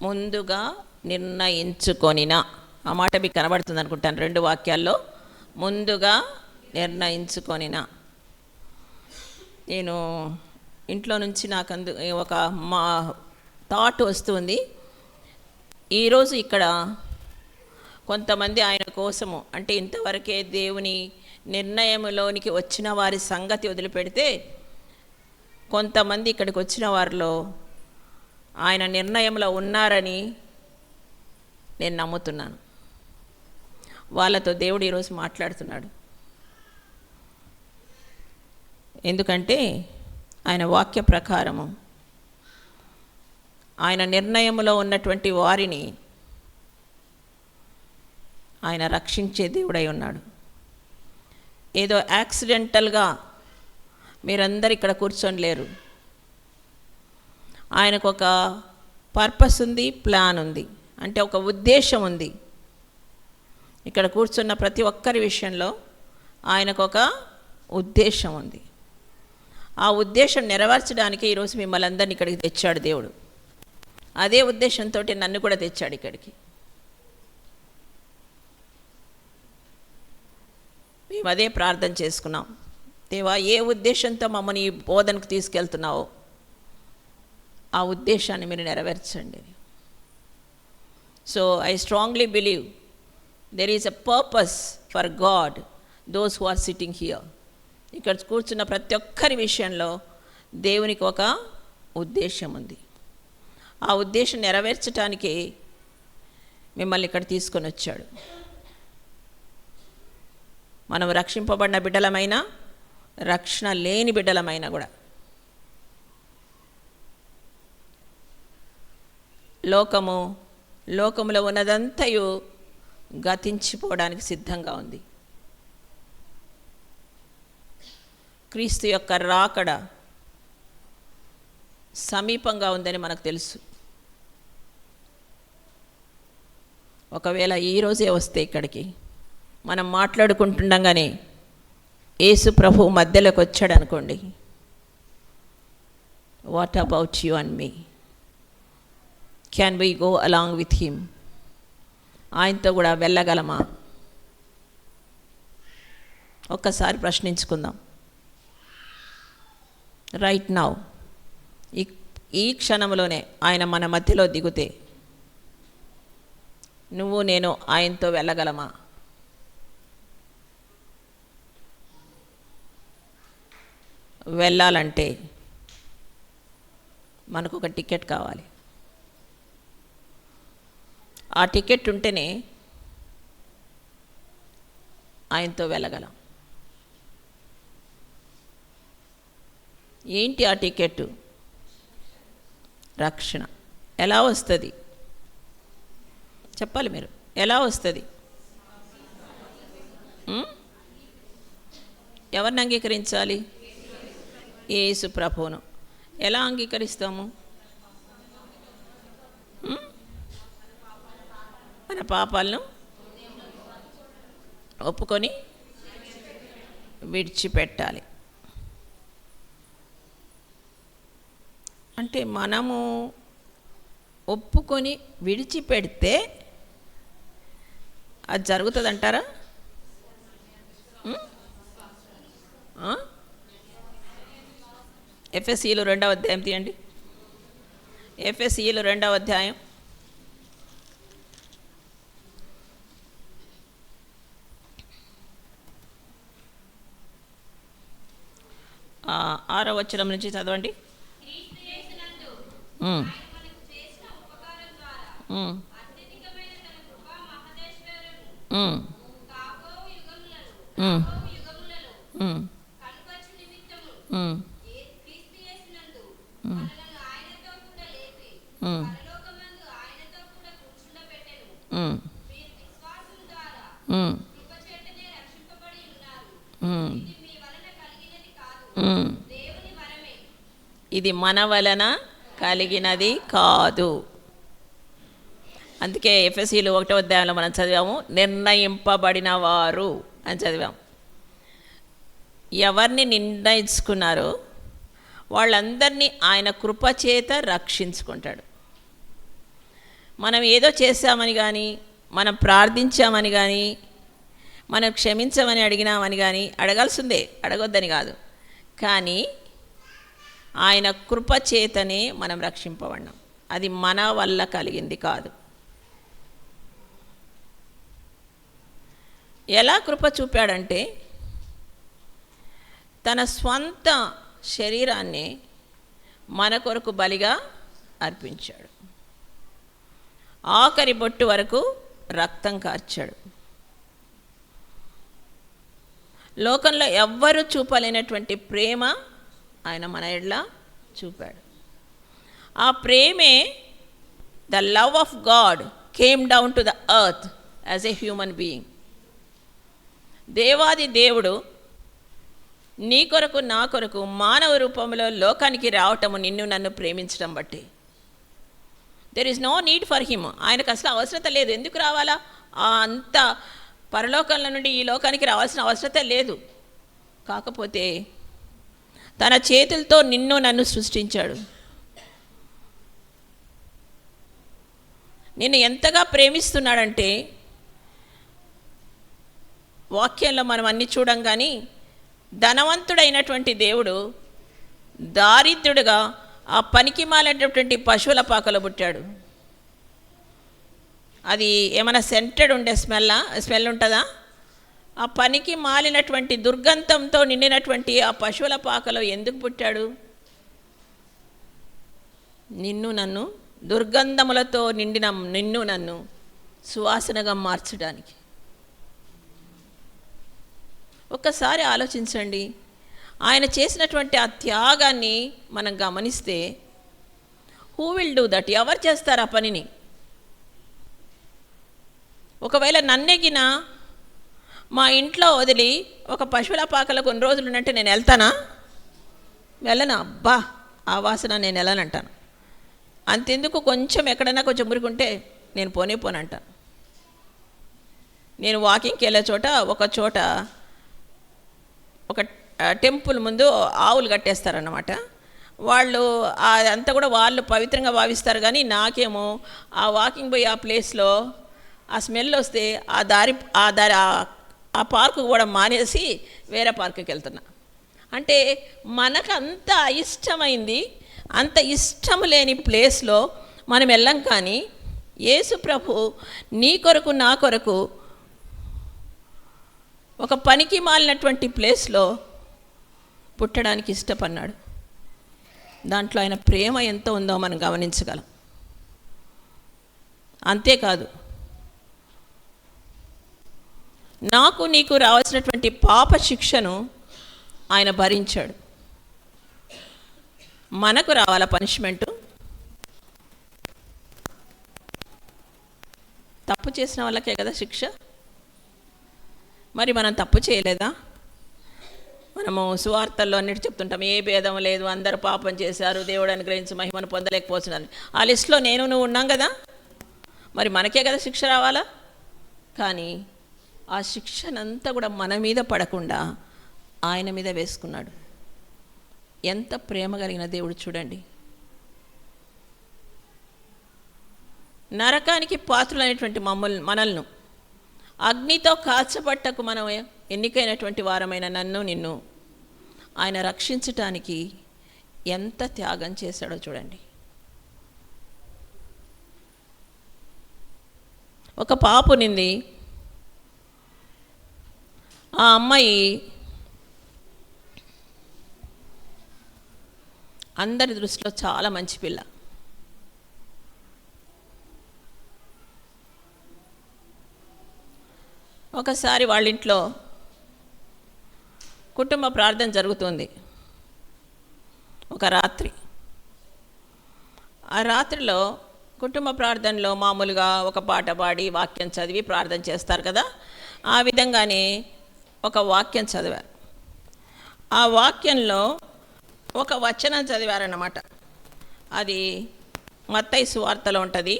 ముందుగా నిర్ణయించుకొనిన, ఆ మాట మీకు కనబడుతుంది అనుకుంటాను 2 వాక్యాల్లో. ముందుగా నిర్ణయించుకొనిన. నేను ఇంట్లో నుంచి నాకు ఒక మా థాట్ వస్తుంది. ఈరోజు ఇక్కడ కొంతమంది ఆయన కోసము, అంటే ఇంతవరకే దేవుని నిర్ణయంలోనికి వచ్చిన వారి సంగతి వదిలిపెడితే, కొంతమంది ఇక్కడికి వచ్చిన వారిలో ఆయన నిర్ణయంలో ఉన్నారని నేను నమ్ముతున్నాను. వాళ్ళతో దేవుడు ఈరోజు మాట్లాడుతున్నాడు. ఎందుకంటే ఆయన వాక్య ప్రకారము ఆయన నిర్ణయంలో ఉన్నటువంటి వారిని ఆయన రక్షించే దేవుడై ఉన్నాడు. ఏదో యాక్సిడెంటల్గా మీరందరూ ఇక్కడ కూర్చొని లేరు. ఆయనకు ఒక పర్పస్ ఉంది, ప్లాన్ ఉంది, అంటే ఒక ఉద్దేశం ఉంది. ఇక్కడ కూర్చున్న ప్రతి ఒక్కరి విషయంలో ఆయనకు ఒక ఉద్దేశం ఉంది. ఆ ఉద్దేశం నెరవేర్చడానికి ఈరోజు మిమ్మల్ని అందరినీ ఇక్కడికి తెచ్చాడు దేవుడు. అదే ఉద్దేశంతో నన్ను కూడా తెచ్చాడు ఇక్కడికి. మేము అదే ప్రార్థన చేసుకున్నాం. దేవా, ఏ ఉద్దేశంతో మమ్మల్ని ఈ బోధనకు తీసుకెళ్తున్నావో ఆ ఉద్దేశాన్ని మీరు నెరవేర్చండి. So I strongly believe there is a purpose for God those who are sitting here. ఇక్కడ కూర్చున్న ప్రతి ఒక్కరి విషయంలో దేవునికి ఒక ఉద్దేశం ఉంది. ఆ ఉద్దేశం నెరవేర్చడానికి మిమ్మల్ని ఇక్కడ తీసుకొని వచ్చాడు. మనం రక్షింపబడిన బిడ్డలమైనా, రక్షణ లేని బిడ్డలమైనా కూడా లోకములో ఉన్నదంతయు గతించిపోవడానికి సిద్ధంగా ఉంది. క్రీస్తు యొక్క రాకడ సమీపంగా ఉందని మనకు తెలుసు. ఒకవేళ ఈరోజే వస్తే ఇక్కడికి మనం మాట్లాడుకుంటుండగానే యేసు ప్రభు మధ్యలోకి వచ్చాడు అనుకోండి, what about you and me? Can we go along with him? ఆయనతో కూడా వెళ్ళగలమా? ఒక్కసారి ప్రశ్నించుకుందాం. రైట్ నౌ, ఈ క్షణంలోనే ఆయన మన మధ్యలో దిగితే నువ్వు నేను ఆయనతో వెళ్ళగలమా? వెళ్ళాలంటే మనకు ఒక టికెట్ కావాలి. ఆ టికెట్ ఉంటేనే ఆయనతో వెళ్ళగలం. ఏంటి ఆ టికెట్? రక్షణ. ఎలా వస్తుంది చెప్పాలి మీరు. ఎలా వస్తుంది? ఎవరిని అంగీకరించాలి? యేసు ప్రభువును. ఎలా అంగీకరిస్తాము? మన పాపాలను ఒప్పుకొని విడిచిపెట్టాలి. అంటే మనము ఒప్పుకొని విడిచిపెడితే అది జరుగుతుంది అంటారా? ఎఫెసీయులు 2వ అధ్యాయం తీయండి. ఎఫెసీయులు 2వ అధ్యాయం 6వ వచనం నుంచి చదవండి. ఇది మన వలన కలిగినది కాదు. అందుకే ఎఫెసీలు 1వ అధ్యాయంలో మనం చదివాము, నిర్ణయింపబడిన వారు అని చదివాము. ఎవరిని నిర్ణయించుకున్నారో వాళ్ళందరినీ ఆయన కృపచేత రక్షించుకుంటాడు. మనం ఏదో చేశామని కానీ, మనం ప్రార్థించామని కానీ, మనం క్షమించమని అడిగినామని కానీ, అడగాల్సిందే, అడగొద్దని కాదు, కానీ ఆయన కృపచేతనే మనం రక్షింపబడినాం. అది మన వల్ల కలిగింది కాదు. ఎలా కృప చూపాడంటే తన స్వంత శరీరాన్ని మన కొరకు బలిగా అర్పించాడు. ఆఖరి బొట్టు వరకు రక్తం కార్చాడు. లోకంలో ఎవ్వరూ చూపలేనటువంటి ప్రేమ ఆయన మన ఎడల చూపాడు. ఆ ప్రేమే, the love of God came down to the earth as a human being. దేవాది దేవుడు నీ కొరకు నా కొరకు మానవ రూపంలో లోకానికి రావటము నిన్ను నన్ను ప్రేమించడం బట్టి. There is no need for him. ఆయనకు అసలు అవసరత లేదు. ఎందుకు రావాలా? అంత పరలోకంలో నుండి ఈ లోకానికి రావాల్సిన అవసరత లేదు. కాకపోతే తన చేతులతో నిన్ను నన్ను సృష్టించాడు. నిన్ను ఎంతగా ప్రేమిస్తున్నాడంటే వాక్యంలో మనం అన్ని చూడం, కానీ ధనవంతుడైనటువంటి దేవుడు దారిద్రుడుగా ఆ పనికి మాలినటువంటి పశువుల పాకలో పుట్టాడు. అది ఏమైనా సెంటెడ్ ఉండే స్మెల్ ఉంటుందా? ఆ పనికి మాలినటువంటి దుర్గంధంతో నిండినటువంటి ఆ పశువుల పాకలో ఎందుకు పుట్టాడు? నిన్ను నన్ను, దుర్గంధములతో నిండిన నిన్ను నన్ను సువాసనగా మార్చడానికి. ఒక్కసారి ఆలోచించండి. ఆయన చేసినటువంటి ఆ త్యాగాన్ని మనం గమనిస్తే, హూ విల్ డూ దట్? ఎవరు చేస్తారు ఆ పనిని? ఒకవేళ నన్నెగిన మా ఇంట్లో వదిలి ఒక పశువుల పాకలో కొన్ని రోజులు ఉన్నట్టే నేను వెళ్తానా? వెళ్ళను. అబ్బా ఆ వాసన నేను వెళ్ళనంటాను. అంతెందుకు, కొంచెం ఎక్కడైనా కొంచెం మురికుంటే నేను పోనంటాను. నేను వాకింగ్కి వెళ్ళే చోట ఒక టెంపుల్ ముందు ఆవులు కట్టేస్తారన్నమాట. వాళ్ళు అదంతా కూడా వాళ్ళు పవిత్రంగా భావిస్తారు, కానీ నాకేమో ఆ వాకింగ్ పోయి ఆ ప్లేస్లో ఆ స్మెల్ వస్తే ఆ పార్కు కూడా మానేసి వేరే పార్కుకి వెళ్తున్నా. అంటే మనకు అంత ఇష్టమైంది, అంత ఇష్టం లేని ప్లేస్లో మనం వెళ్ళం. కానీ యేసు ప్రభు నీ కొరకు నా కొరకు ఒక పనికి మాలినటువంటి ప్లేస్లో పుట్టడానికి ఇష్టపడ్డాడు. దాంట్లో ఆయన ప్రేమ ఎంత ఉందో మనం గమనించగలం. అంతేకాదు, నాకు నీకు రావాల్సినటువంటి పాప శిక్షను ఆయన భరించాడు. మనకు రావాల పనిష్మెంటు. తప్పు చేసిన వాళ్ళకే కదా శిక్ష. మరి మనం తప్పు చేయలేదా? మనము సువార్తల్లో అన్నిటి చెప్తుంటాం, ఏ భేదం లేదు, అందరూ పాపం చేశారు, దేవుడు అనుగ్రహించి మహిమను పొందలేకపోతున్నారు. ఆ లిస్టులో నువ్వు ఉన్నాం కదా. మరి మనకే కదా శిక్ష రావాలా? కానీ ఆ శిక్షనంతా కూడా మన మీద పడకుండా ఆయన మీద వేసుకున్నాడు. ఎంత ప్రేమ కలిగిన దేవుడు చూడండి. నరకానికి పాత్రులైనటువంటి మనల్ని అగ్నితో కాల్చబట్టకు మనం ఎన్నికైనటువంటి వారమైన నన్ను నిన్ను ఆయన రక్షించటానికి ఎంత త్యాగం చేశాడో చూడండి. ఒక పాప ఉన్నింది. ఆ అమ్మాయి అందరి దృష్టిలో చాలా మంచి పిల్ల. ఒకసారి వాళ్ళ ఇంట్లో కుటుంబ ప్రార్థన జరుగుతుంది. ఒక రాత్రి, ఆ రాత్రిలో కుటుంబ ప్రార్థనలో మామూలుగా ఒక పాట పాడి వాక్యం చదివి ప్రార్థన చేస్తారు కదా. ఆ విధంగానే ఒక వాక్యం చదివారు. ఆ వాక్యంలో ఒక వచనం చదివారన్నమాట. అది మత్తయి సువార్తలో ఉంటుంది.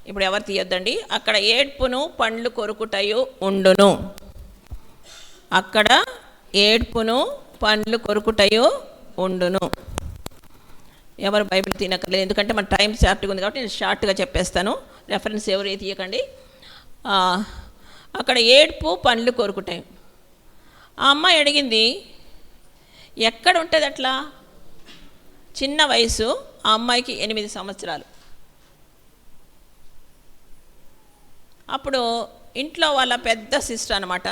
ఇప్పుడు ఎవరు తీయొద్దండి. అక్కడ ఏడ్పును పండ్లు కొరుకుటయు ఉండును. అక్కడ ఏడ్పును పండ్లు కొరుకుటయు ఉండును. ఎవరు బైబిల్ తినక్కర్లేదు, ఎందుకంటే మన టైం షార్ట్గా ఉంది కాబట్టి నేను షార్ట్గా చెప్పేస్తాను. రెఫరెన్స్ ఎవరు తీయకండి. అక్కడ ఏడ్పు పండ్లు కొరుకుటాయి. ఆ అమ్మాయి అడిగింది, ఎక్కడ ఉంటుంది అట్లా? చిన్న వయసు, ఆ అమ్మాయికి 8 సంవత్సరాలు. అప్పుడు ఇంట్లో వాళ్ళ పెద్ద సిస్టర్ అనమాట,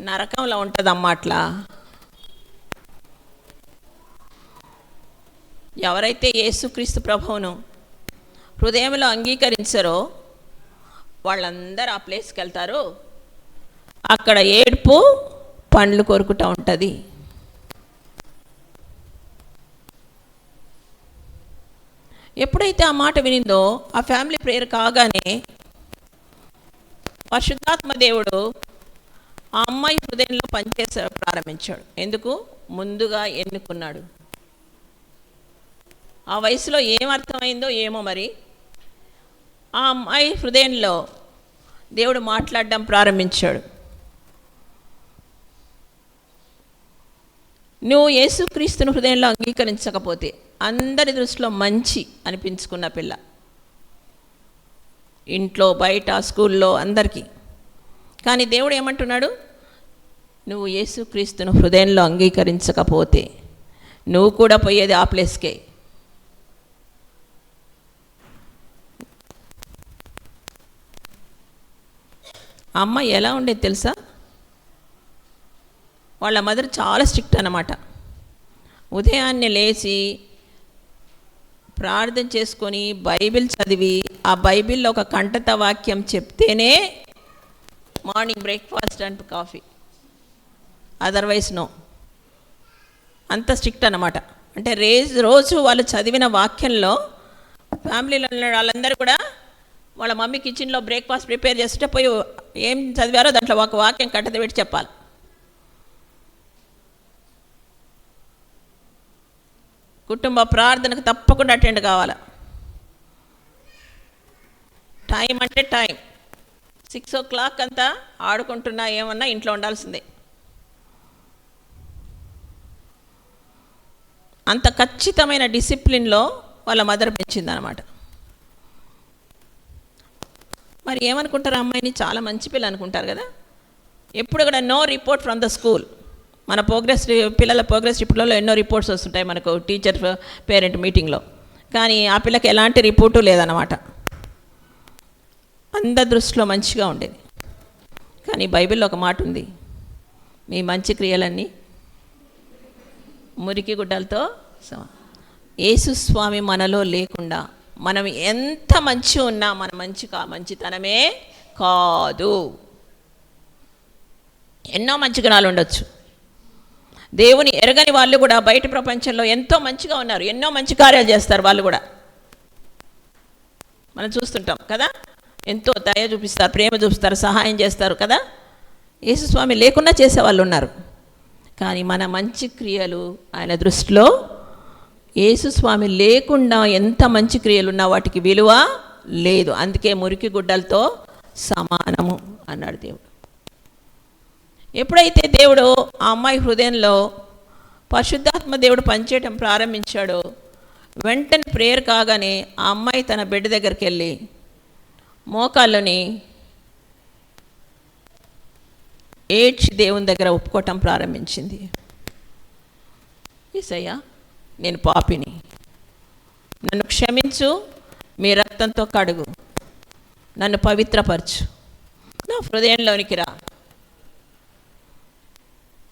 నరకంలో ఉంటుందమ్మా అట్లా. ఎవరైతే యేసుక్రీస్తు ప్రభువును హృదయంలో అంగీకరించారో వాళ్ళందరూ ఆ ప్లేస్కి వెళ్తారు. అక్కడ ఏడ్పు పండ్లు కొరుకుతూ ఉంటుంది. ఎప్పుడైతే ఆ మాట వినిందో ఆ ఫ్యామిలీ ప్రేయర్ కాగానే పరిశుద్ధాత్మ దేవుడు ఆ అమ్మాయి హృదయంలో పనిచేసే ప్రారంభించాడు. ఎందుకు? ముందుగా ఎన్నుకున్నాడు. ఆ వయసులో ఏం అర్థమైందో ఏమో మరి, ఆ అమ్మాయి హృదయంలో దేవుడు మాట్లాడడం ప్రారంభించాడు. నువ్వు యేసుక్రీస్తును హృదయంలో అంగీకరించకపోతే అందరి దృష్టిలో మంచి అనిపించుకున్న పిల్ల, ఇంట్లో బయట స్కూల్లో అందరికీ. కానీ దేవుడు ఏమంటున్నాడు? నువ్వు యేసుక్రీస్తును హృదయంలో అంగీకరించకపోతే నువ్వు కూడా పోయేది ఆ ప్లేస్కే. అమ్మ ఎలా ఉండేది తెలుసా? వాళ్ళ మదర్ చాలా స్ట్రిక్ట్ అన్నమాట. ఉదయాన్నే లేచి ప్రార్థన చేసుకొని బైబిల్ చదివి ఆ బైబిల్లో ఒక కంఠత వాక్యం చెప్తేనే morning breakfast and coffee, otherwise no. అంత స్ట్రిక్ట్ అన్నమాట. అంటే రోజు వాళ్ళు చదివిన వాక్యంలో ఫ్యామిలీలో ఉన్న వాళ్ళందరూ కూడా వాళ్ళ మమ్మీ కిచెన్లో బ్రేక్ఫాస్ట్ ప్రిపేర్ చేస్తుంటే పోయి ఏం చదివారో దాంట్లో ఒక వాక్యం కంఠత పెట్టి చెప్పాలి. కుటుంబ ప్రార్థనకు తప్పకుండా అటెండ్ కావాలి. టైం అంటే టైం, 6 o'clock అంతా ఆడుకుంటున్నా ఏమన్నా ఇంట్లో ఉండాల్సిందే. అంత ఖచ్చితమైన డిసిప్లిన్లో వాళ్ళ మదర్ పెంచిందనమాట. మరి ఏమనుకుంటారు అమ్మాయిని? చాలా మంచి పిల్ల అనుకుంటారు కదా. ఎప్పుడు కూడా no report from the school. మన పిల్లల ప్రోగ్రెస్ రిపోర్ట్లో ఎన్నో రిపోర్ట్స్ వస్తుంటాయి మనకు టీచర్ పేరెంట్ మీటింగ్లో. కానీ ఆ పిల్లకి ఎలాంటి రిపోర్టు లేదన్నమాట. అందరి దృష్టిలో మంచిగా ఉండేది. కానీ బైబిల్లో ఒక మాట ఉంది, మీ మంచి క్రియలన్నీ మురికి గుడ్డలతో. యేసుస్వామి మనలో లేకుండా మనం ఎంత మంచి ఉన్నా మన మంచితనమే కాదు. ఎన్నో మంచి గుణాలు ఉండొచ్చు. దేవుని ఎరగని వాళ్ళు కూడా బయట ప్రపంచంలో ఎంతో మంచిగా ఉన్నారు, ఎన్నో మంచి కార్యాలు చేస్తారు వాళ్ళు కూడా. మనం చూస్తుంటాం కదా, ఎంతో దయ చూపిస్తారు, ప్రేమ చూపిస్తారు, సహాయం చేస్తారు కదా. యేసుస్వామి లేకుండా చేసేవాళ్ళు ఉన్నారు. కానీ మన మంచి క్రియలు ఆయన దృష్టిలో యేసుస్వామి లేకుండా ఎంత మంచి క్రియలు ఉన్నా వాటికి విలువ లేదు. అందుకే మురికి గుడ్డలతో సమానము అన్నాడు దేవుడు. ఎప్పుడైతే దేవుడు ఆ అమ్మాయి హృదయంలో పరిశుద్ధాత్మ దేవుడు పనిచేయటం ప్రారంభించాడో వెంటనే ప్రేయర్ కాగానే ఆ అమ్మాయి తన బెడ్ దగ్గరికి వెళ్ళి మోకాళ్ళని ఏడ్చి దేవుని దగ్గర ఒప్పుకోవటం ప్రారంభించింది. యేసయ్యా, నేను పాపిని, నన్ను క్షమించు, మీ రక్తంతో కడుగు, నన్ను పవిత్రపరచు, నా హృదయంలోనికి రా.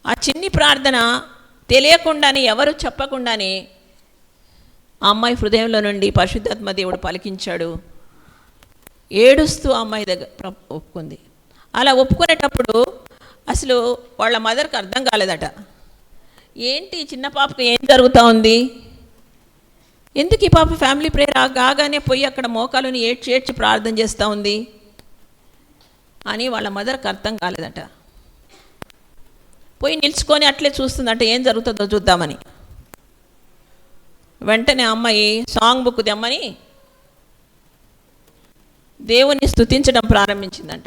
ఆ చిన్ని ప్రార్థన తెలియకుండానే, ఎవరు చెప్పకుండానే ఆ అమ్మాయి హృదయంలో నుండి పరిశుద్ధాత్మ దేవుడు పలికించాడు. ఏడుస్తూ ఆ అమ్మాయి దగ్గర ఒప్పుకుంది. అలా ఒప్పుకునేటప్పుడు అసలు వాళ్ళ మదర్కి అర్థం కాలేదట. ఏంటి చిన్న పాపకు ఏం జరుగుతూ ఉంది, ఎందుకు ఈ పాప ఫ్యామిలీ ప్రేయర్ కాగానే పోయి అక్కడ మోకాలుని ఏడ్చి ప్రార్థన చేస్తూ ఉంది అని వాళ్ళ మదర్కి అర్థం కాలేదట. పోయి నిల్చుకొని అట్లే చూస్తుందంటే ఏం జరుగుతుందో చూద్దామని. వెంటనే అమ్మాయి సాంగ్ బుక్ తెమ్మని దేవుణ్ణి స్తుతించడం ప్రారంభించిందంట.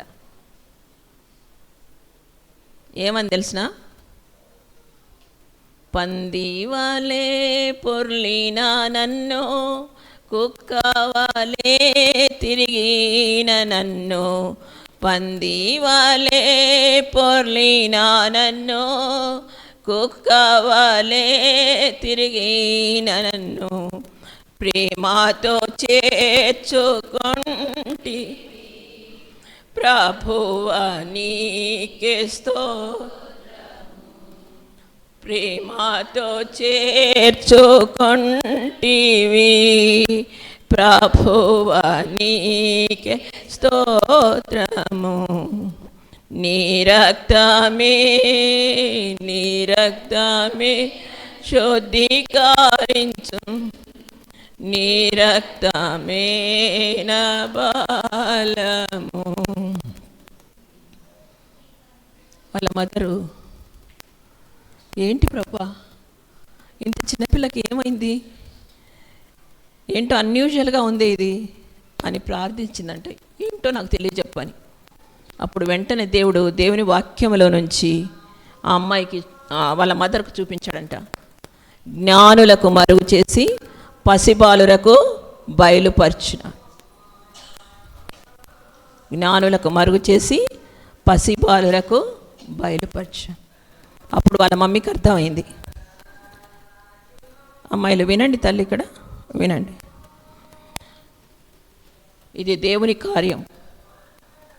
ఏమని తెలిసిన, పందివాలే పొర్లిన నన్ను, కుక్కవాలే తిరిగిన నన్ను, పందివాలే పొర్లిన నన్ను, కుక్కవాలే తిరిగిన నన్ను, ప్రేమతో చేర్చుకొంటి ప్రభువా నీకే ప్రేమతో చేర్చుకొంటివి ప్రభువా నీకే స్తోత్రము. నీ రక్తమే శుద్ధీకరించు, నీ రక్తమే నా బలము. వాళ్ళ మదరు, ఏంటి ప్రభా ఇంత చిన్నపిల్లకి ఏమైంది, ఏంటో అన్యూజువల్గా ఉంది ఇది అని ప్రార్థించిందంటే, ఏంటో నాకు తెలియజెప్పని. అప్పుడు వెంటనే దేవుని వాక్యములో నుంచి ఆ అమ్మాయికి వాళ్ళ మదర్కు చూపించాడంట. జ్ఞానులకు మరుగు చేసి పసిబాలురకు బయలుపరచున. జ్ఞానులకు మరుగు చేసి పసిబాలురకు బయలుపరచు. అప్పుడు వాళ్ళ మమ్మీకి అర్థమైంది. అమ్మాయిలు వినండి, తల్లి ఇక్కడ వినండి, ఇది దేవుని కార్యం,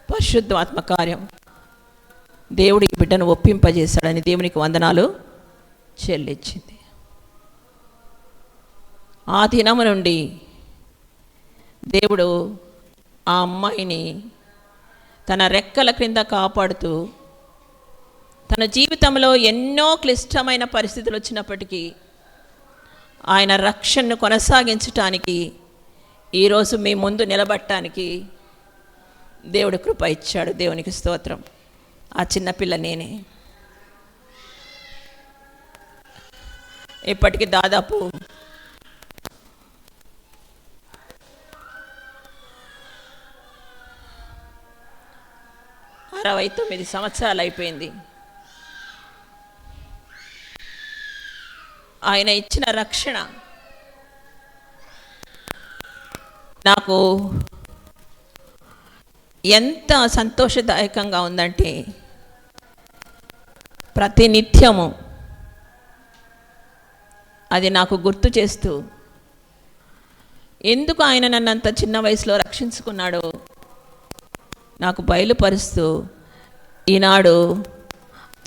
పరిశుద్ధాత్మ కార్యం. దేవుడి బిడ్డను ఒప్పింపజేశాడని దేవునికి వందనాలు చెల్లించింది. ఆ దినము నుండి దేవుడు ఆ అమ్మాయిని తన రెక్కల క్రింద కాపాడుతూ, తన జీవితంలో ఎన్నో క్లిష్టమైన పరిస్థితులు వచ్చినప్పటికీ ఆయన రక్షణను కొనసాగించటానికి, ఈరోజు మీ ముందు నిలబడటానికి దేవుడు కృప ఇచ్చాడు. దేవునికి స్తోత్రం. ఆ చిన్నపిల్ల నేనే. ఇప్పటికి దాదాపు 69 సంవత్సరాలు అయిపోయింది. ఆయన ఇచ్చిన రక్షణ నాకు ఎంత సంతోషదాయకంగా ఉందంటే, ప్రతినిత్యము అది నాకు గుర్తు చేస్తూ, ఎందుకు ఆయన నన్ను అంత చిన్న వయసులో రక్షించుకున్నాడో నాకు బయలుపరుస్తూ, ఈనాడు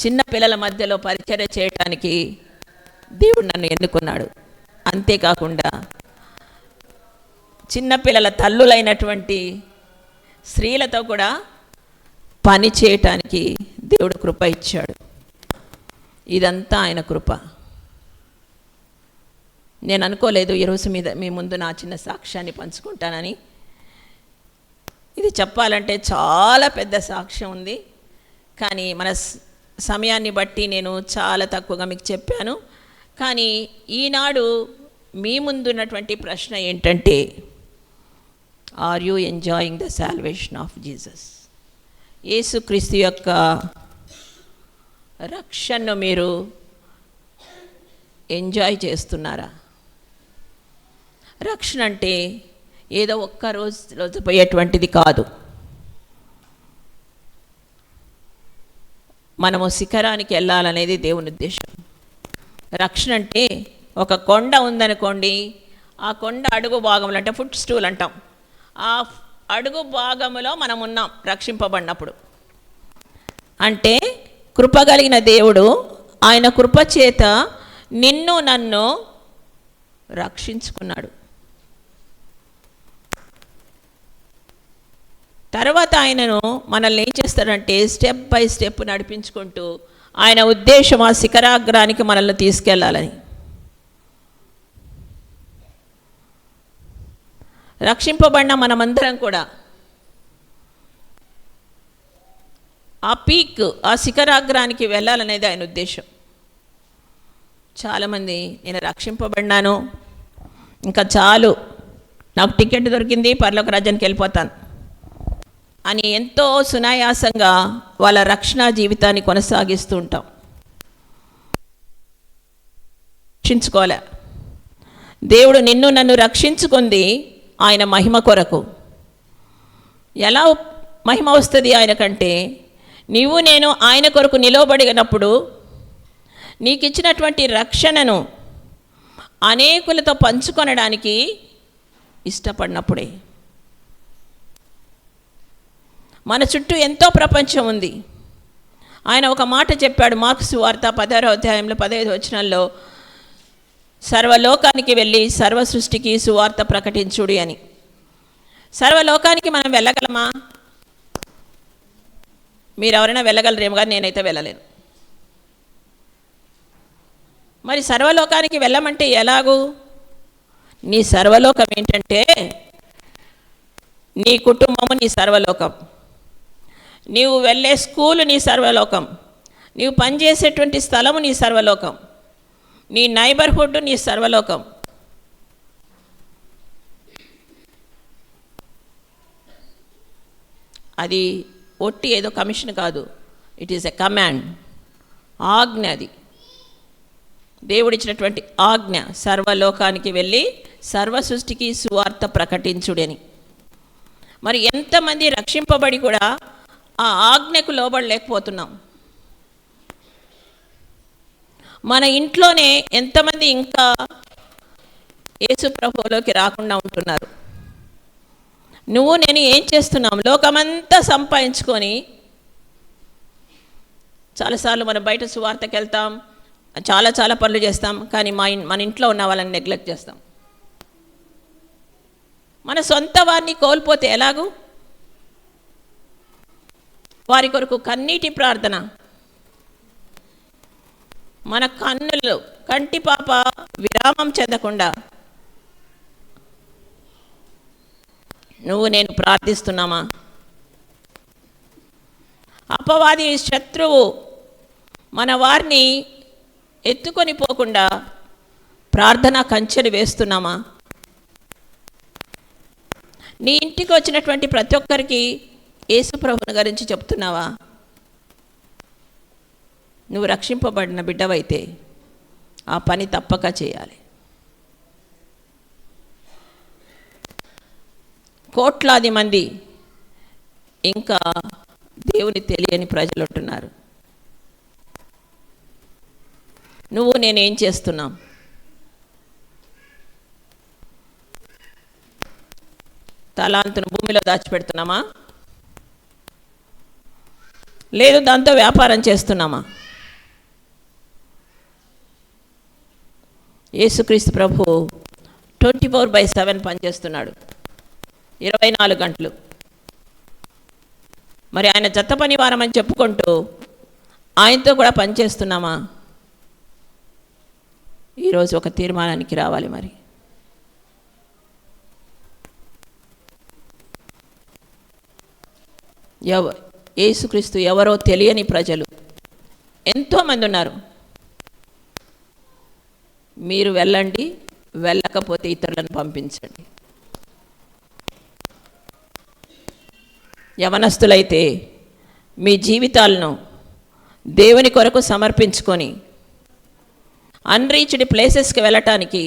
చిన్న పిల్లల మధ్యలో పరిచర్య చేయటానికి దేవుడు నన్ను ఎన్నుకున్నాడు. అంతేకాకుండా చిన్నపిల్లల తల్లులైనటువంటి స్త్రీలతో కూడా పని చేయటానికి దేవుడు కృప ఇచ్చాడు. ఇదంతా ఆయన కృప. నేను అనుకోలేదు ఈరోజు మీ ముందు నా చిన్న సాక్ష్యాన్ని పంచుకుంటానని. ఇది చెప్పాలంటే చాలా పెద్ద సాక్ష్యం ఉంది, కానీ మన సమయాన్ని బట్టి నేను చాలా తక్కువగా మీకు చెప్పాను. కానీ ఈనాడు మీ ముందున్నటువంటి ప్రశ్న ఏంటంటే, are you enjoying the salvation of Jesus? యేసుక్రీస్తు యొక్క రక్షణను మీరు ఎంజాయ్ చేస్తున్నారా? రక్షణ అంటే ఏదో ఒక్క రోజు పోయేటువంటిది కాదు. మనము శిఖరానికి వెళ్ళాలనేది దేవుని ఉద్దేశం. రక్షణ అంటే ఒక కొండ ఉందనుకోండి, ఆ కొండ అడుగు భాగంలో అంటే ఫుట్ స్టూల్ అంటాం, ఆ అడుగు భాగంలో మనం ఉన్నాం రక్షింపబడినప్పుడు. అంటే కృప కలిగిన దేవుడు ఆయన కృప చేత నిన్ను నన్ను రక్షించుకున్నాడు. తర్వాత ఆయనను మనల్ని ఏం చేస్తాడంటే స్టెప్ బై స్టెప్ నడిపించుకుంటూ, ఆయన ఉద్దేశం ఆ శిఖరాగ్రానికి మనల్ని తీసుకెళ్ళాలని. రక్షింపబడిన మనమందరం కూడా ఆ పీక్, ఆ శిఖరాగ్రానికి వెళ్ళాలనేది ఆయన ఉద్దేశం. చాలామంది నేను రక్షింపబడినాను, ఇంకా చాలు, నాకు టికెట్ దొరికింది, పరలోక రాజ్యానికి వెళ్ళిపోతాను అని ఎంతో సునాయాసంగా వాళ్ళ రక్షణ జీవితాన్ని కొనసాగిస్తూ ఉంటాం. రక్షించుకోలే. దేవుడు నిన్ను నన్ను రక్షించుకుంది ఆయన మహిమ కొరకు. ఎలా మహిమ వస్తుంది ఆయనకంటే, నీవు నేను ఆయన కొరకు నిలవబడినప్పుడు, నీకు ఇచ్చినటువంటి రక్షణను అనేకులతో పంచుకొనడానికి ఇష్టపడినప్పుడే. మన చుట్టూ ఎంతో ప్రపంచం ఉంది. ఆయన ఒక మాట చెప్పాడు, మార్కు సువార్త 16వ అధ్యాయంలో 15వ వచనంలో, సర్వలోకానికి వెళ్ళి సర్వ సృష్టికి సువార్త ప్రకటించుడి అని. సర్వలోకానికి మనం వెళ్ళగలమా? మీరు ఎవరైనా వెళ్ళగలరేమో కానీ నేనైతే వెళ్ళలేను. మరి సర్వలోకానికి వెళ్ళమంటే ఎలాగూ? నీ సర్వలోకం ఏంటంటే, నీ కుటుంబము నీ సర్వలోకం, నీవు వెళ్ళే స్కూలు నీ సర్వలోకం, నీవు పనిచేసేటువంటి స్థలము నీ సర్వలోకం, నీ నైబర్హుడ్ నీ సర్వలోకం. అది ఒట్టి ఏదో కమిషన్ కాదు, ఇట్ ఈస్ ఎ కమాండ్, ఆజ్ఞ. అది దేవుడిచ్చినటువంటి ఆజ్ఞ. సర్వలోకానికి వెళ్ళి సర్వ సృష్టికి సువార్త ప్రకటించుడని. మరి ఎంతమంది రక్షింపబడి కూడా ఆ ఆజ్ఞకు లోబడలేకపోతున్నాం? మన ఇంట్లోనే ఎంతమంది ఇంకా యేసు ప్రభువులోకి రాకుండా ఉంటున్నారు? నువ్వు నేను ఏం చేస్తున్నాం? లోకమంతా సంపాదించుకొని, చాలాసార్లు మనం బయట సువార్తకి వెళ్తాం, చాలా పనులు చేస్తాం, కానీ మన ఇంట్లో ఉన్న వాళ్ళని నెగ్లెక్ట్ చేస్తాం. మన సొంత వారిని కోల్పోతే ఎలాగూ? వారి కొరకు కన్నీటి ప్రార్థన. మన కన్నులు, కంటి పాప విరామం చెందకుండా నువ్వు నేను ప్రార్థిస్తున్నామా? అపవాది శత్రువు మన వారిని ఎత్తుకొని పోకుండా ప్రార్థన కంచెలు వేస్తున్నామా? నీ ఇంటికి వచ్చినటువంటి ప్రతి ఒక్కరికి యేసు ప్రభువుని గురించి చెప్తున్నావా? నువ్వు రక్షింపబడిన బిడ్డవైతే ఆ పని తప్పక చేయాలి. కోట్లాది మంది ఇంకా దేవుని తెలియని ప్రజలు ఉంటున్నారు. నువ్వు నేనేం చేస్తున్నాం? తలాంతును భూమిలో దాచిపెడుతున్నామా? లేదు దాంతో వ్యాపారం చేస్తున్నామా? యేసుక్రీస్తు ప్రభు 24/7 పనిచేస్తున్నాడు, 24 గంటలు. మరి ఆయన జత పని వారమని చెప్పుకుంటూ ఆయనతో కూడా పనిచేస్తున్నామా? ఈరోజు ఒక తీర్మానానికి రావాలి. మరి యేసుక్రీస్తు ఎవరో తెలియని ప్రజలు ఎంతోమంది ఉన్నారు. మీరు వెళ్ళండి, వెళ్ళకపోతే ఇతరులను పంపించండి. యవనస్తులైతే మీ జీవితాలను దేవుని కొరకు సమర్పించుకొని అన్రీచ్డ్ ప్లేసెస్కి వెళ్ళటానికి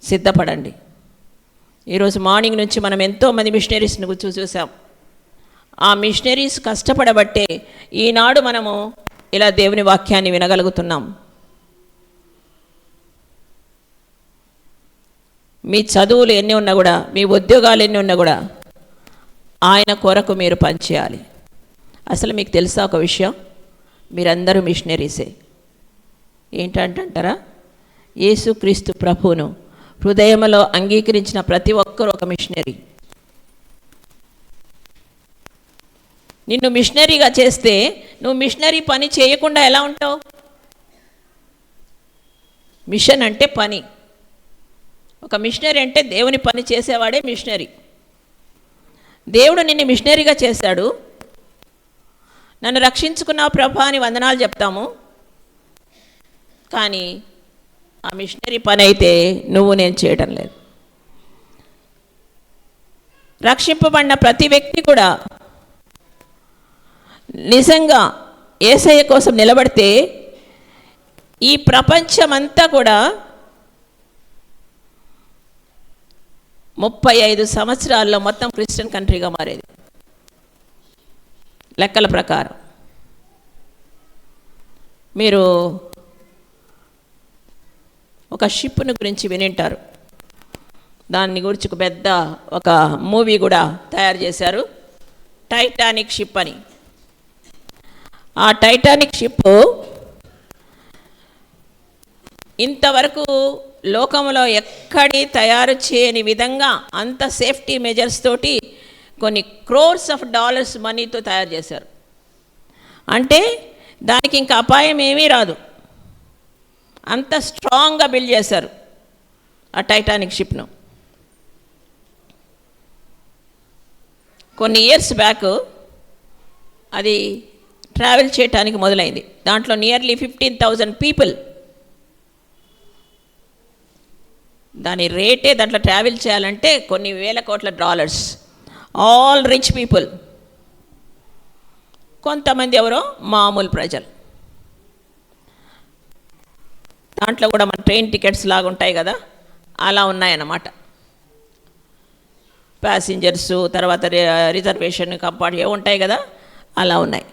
సిద్ధపడండి. ఈరోజు మార్నింగ్ నుంచి మనం ఎంతోమంది మిషనరీస్ని చూసాం. ఆ మిషనరీస్ కష్టపడబట్టే ఈనాడు మనము ఇలా దేవుని వాక్యాన్ని వినగలుగుతున్నాం. మీ చదువులు ఎన్ని ఉన్నా కూడా, మీ ఉద్యోగాలు ఎన్ని ఉన్నా కూడా ఆయన కొరకు మీరు పనిచేయాలి. అసలు మీకు తెలుసా ఒక విషయం? మీరందరూ మిషనరీసే. ఏంటంటారా? యేసుక్రీస్తు ప్రభువును హృదయంలో అంగీకరించిన ప్రతి ఒక్కరూ ఒక మిషనరీ. నిన్ను మిషనరీగా చేస్తే నువ్వు మిషనరీ పని చేయకుండా ఎలా ఉంటావు? మిషన్ అంటే పని. ఒక మిషనరీ అంటే దేవుని పని చేసేవాడే మిషనరీ. దేవుడు నిన్ను మిషనరీగా చేశాడు. నన్ను రక్షించుకున్నావు ప్రభా అని వందనాలు చెప్తాము, కానీ ఆ మిషనరీ పని అయితే నువ్వు నేను చేయడం లేదు. రక్షింపబడిన ప్రతి వ్యక్తి కూడా నిజంగా యేసయ్య కోసం నిలబడితే ఈ ప్రపంచమంతా కూడా 35 సంవత్సరాల్లో మొత్తం క్రిస్టియన్ కంట్రీగా మారేది లెక్కల ప్రకారం. మీరు ఒక షిప్ను గురించి వినింటారు, దాన్ని గురించి ఒక మూవీ కూడా తయారు చేశారు, టైటానిక్ షిప్ అని. ఆ టైటానిక్ షిప్ ఇంతవరకు లోకంలో ఎక్కడి తయారు చేయని విధంగా అంత సేఫ్టీ మెజర్స్ తోటి కొన్ని క్రోర్స్ ఆఫ్ డాలర్స్ మనీతో తయారు చేశారు. అంటే దానికి ఇంకా అపాయం ఏమీ రాదు, అంత స్ట్రాంగ్గా బిల్డ్ చేశారు ఆ టైటానిక్ షిప్ను. కొన్ని ఇయర్స్ బ్యాక్ అది ట్రావెల్ చేయటానికి మొదలైంది. దాంట్లో నియర్లీ 15,000 పీపుల్, దాని రేటే దాంట్లో ట్రావెల్ చేయాలంటే కొన్ని వేల కోట్ల డాలర్స్. ఆల్ రిచ్ పీపుల్, కొంతమంది ఎవరో మామూలు ప్రజలు. దాంట్లో కూడా మన ట్రైన్ టికెట్స్ లాగా ఉంటాయి కదా, అలా ఉన్నాయన్నమాట. ప్యాసింజర్సు, తర్వాత రిజర్వేషన్ కంపార్ట్ ఏవి ఉంటాయి కదా, అలా ఉన్నాయి.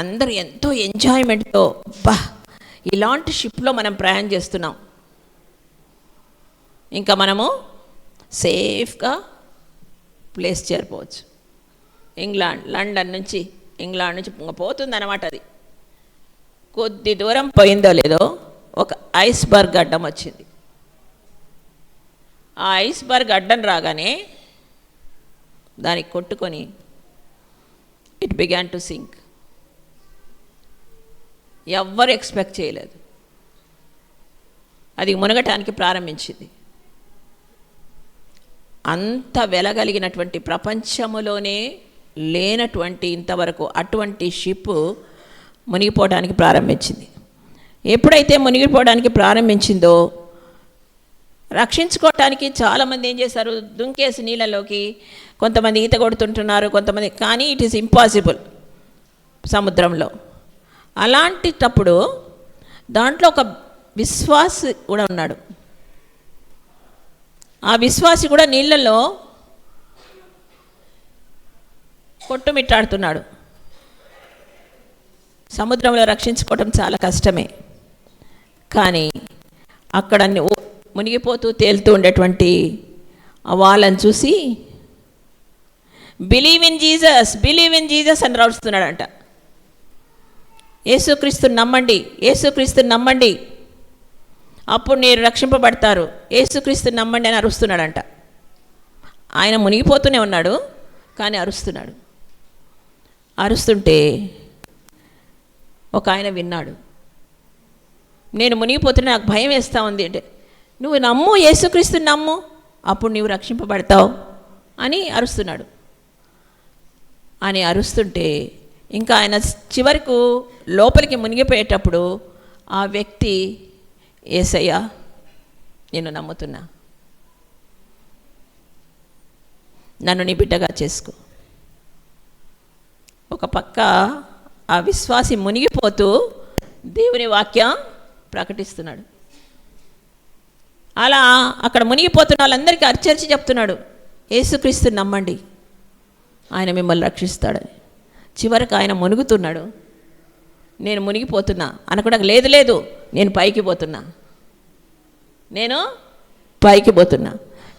అందరూ ఎంతో ఎంజాయ్మెంట్తో, బా ఇలాంటి షిప్లో మనం ప్రయాణం చేస్తున్నాం, ఇంకా మనము సేఫ్గా ప్లేస్ చేరిపోవచ్చు. లండన్ నుంచి ఇంగ్లాండ్ నుంచి పోతుంది అన్నమాట. అది కొద్ది దూరం పోయిందో లేదో ఒక ఐస్బర్గ్ అడ్డం వచ్చింది. ఆ ఐస్బర్గ్ అడ్డం రాగానే దానికి కొట్టుకొని ఇట్ బిగాన్ టు సింక్. ఎవ్వరు ఎక్స్పెక్ట్ చేయలేదు, అది మునగటానికి ప్రారంభించింది. అంత వెలగలిగినటువంటి ప్రపంచములోనే లేనటువంటి ఇంతవరకు అటువంటి షిప్ మునిగిపోవడానికి ప్రారంభించింది. ఎప్పుడైతే మునిగిపోవడానికి ప్రారంభించిందో రక్షించుకోవటానికి చాలామంది ఏం చేశారు, దుంకేసి నీళ్ళలోకి. కొంతమంది ఈత కొడుతుంటున్నారు, కొంతమంది, కానీ ఇట్ ఈస్ ఇంపాసిబుల్ సముద్రంలో. అలాంటిటప్పుడు దాంట్లో ఒక విశ్వాసి కూడా ఉన్నాడు. ఆ విశ్వాసి కూడా నీళ్ళల్లో కొట్టుమిట్టాడుతున్నాడు. సముద్రంలో రక్షించుకోవటం చాలా కష్టమే, కానీ అక్కడ మునిగిపోతూ తేలుతూ ఉండేటువంటి ఆ వాళ్ళని చూసి బిలీవ్ ఇన్ జీసస్ అని రాస్తున్నాడంట. యేసుక్రీస్తుని నమ్మండి, యేసుక్రీస్తుని నమ్మండి, అప్పుడు మీరు రక్షింపబడతారు, యేసుక్రీస్తుని నమ్మండి అని అరుస్తున్నాడంట. ఆయన మునిగిపోతూనే ఉన్నాడు, కానీ అరుస్తున్నాడు. అరుస్తుంటే ఒక ఆయన విన్నాడు, నేను మునిగిపోతున్నా, నాకు భయం వేస్తూ ఉంది అంటే, నువ్వు నమ్ము, యేసుక్రీస్తుని నమ్ము, అప్పుడు నీవు రక్షింపబడతావు అని అరుస్తున్నాడు. అని అరుస్తుంటే ఇంకా ఆయన చివరకు లోపలికి మునిగిపోయేటప్పుడు ఆ వ్యక్తి, యేసయ్యా నేను నమ్ముతున్నా, నన్ను నీ బిడ్డగా చేసుకో. ఒక పక్క ఆ విశ్వాసి మునిగిపోతూ దేవుని వాక్యం ప్రకటిస్తున్నాడు. అలా అక్కడ మునిగిపోతున్న వాళ్ళందరికీ అర్చర్చి చెప్తున్నాడు, యేసుక్రీస్తుని నమ్మండి, ఆయన మిమ్మల్ని రక్షిస్తాడని. చివరికి ఆయన మునుగుతున్నాడు. నేను మునిగిపోతున్నా అనకుండా, లేదు నేను పైకి పోతున్నా,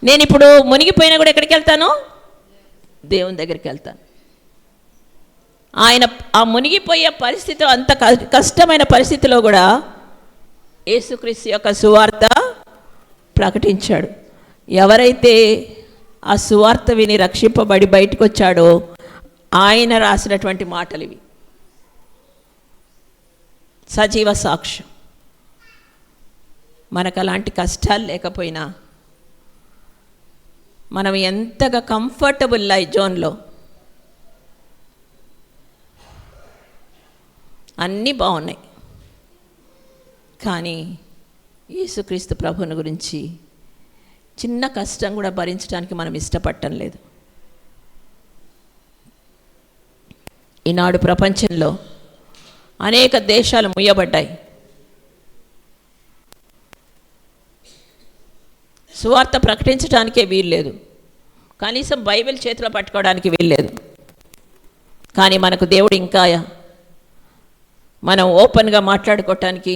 నేను ఇప్పుడు మునిగిపోయినా కూడా ఎక్కడికి వెళ్తాను, దేవుని దగ్గరికి వెళ్తాను. ఆయన ఆ మునిగిపోయే పరిస్థితి, అంత కష్టమైన పరిస్థితిలో కూడా యేసుక్రీస్తు యొక్క సువార్త ప్రకటించాడు. ఎవరైతే ఆ సువార్త విని రక్షింపబడి బయటకు వచ్చాడో ఆయన రాసినటువంటి మాటలు ఇవి, సజీవ సాక్ష్యం. మనకు అలాంటి కష్టాలు లేకపోయినా మనం ఎంతగా కంఫర్టబుల్ లైఫ్ జోన్లో అన్నీ బాగున్నాయి, కానీ యేసుక్రీస్తు ప్రభువుని గురించి చిన్న కష్టం కూడా భరించడానికి మనం ఇష్టపడటం లేదు. ఈనాడు ప్రపంచంలో అనేక దేశాలు ముయ్యబడ్డాయి. సువార్త ప్రకటించడానికే వీల్లేదు, కనీసం బైబిల్ చేతిలో పట్టుకోవడానికి వీల్లేదు. కానీ మనకు దేవుడు ఇంకా మనం ఓపెన్గా మాట్లాడుకోవటానికి,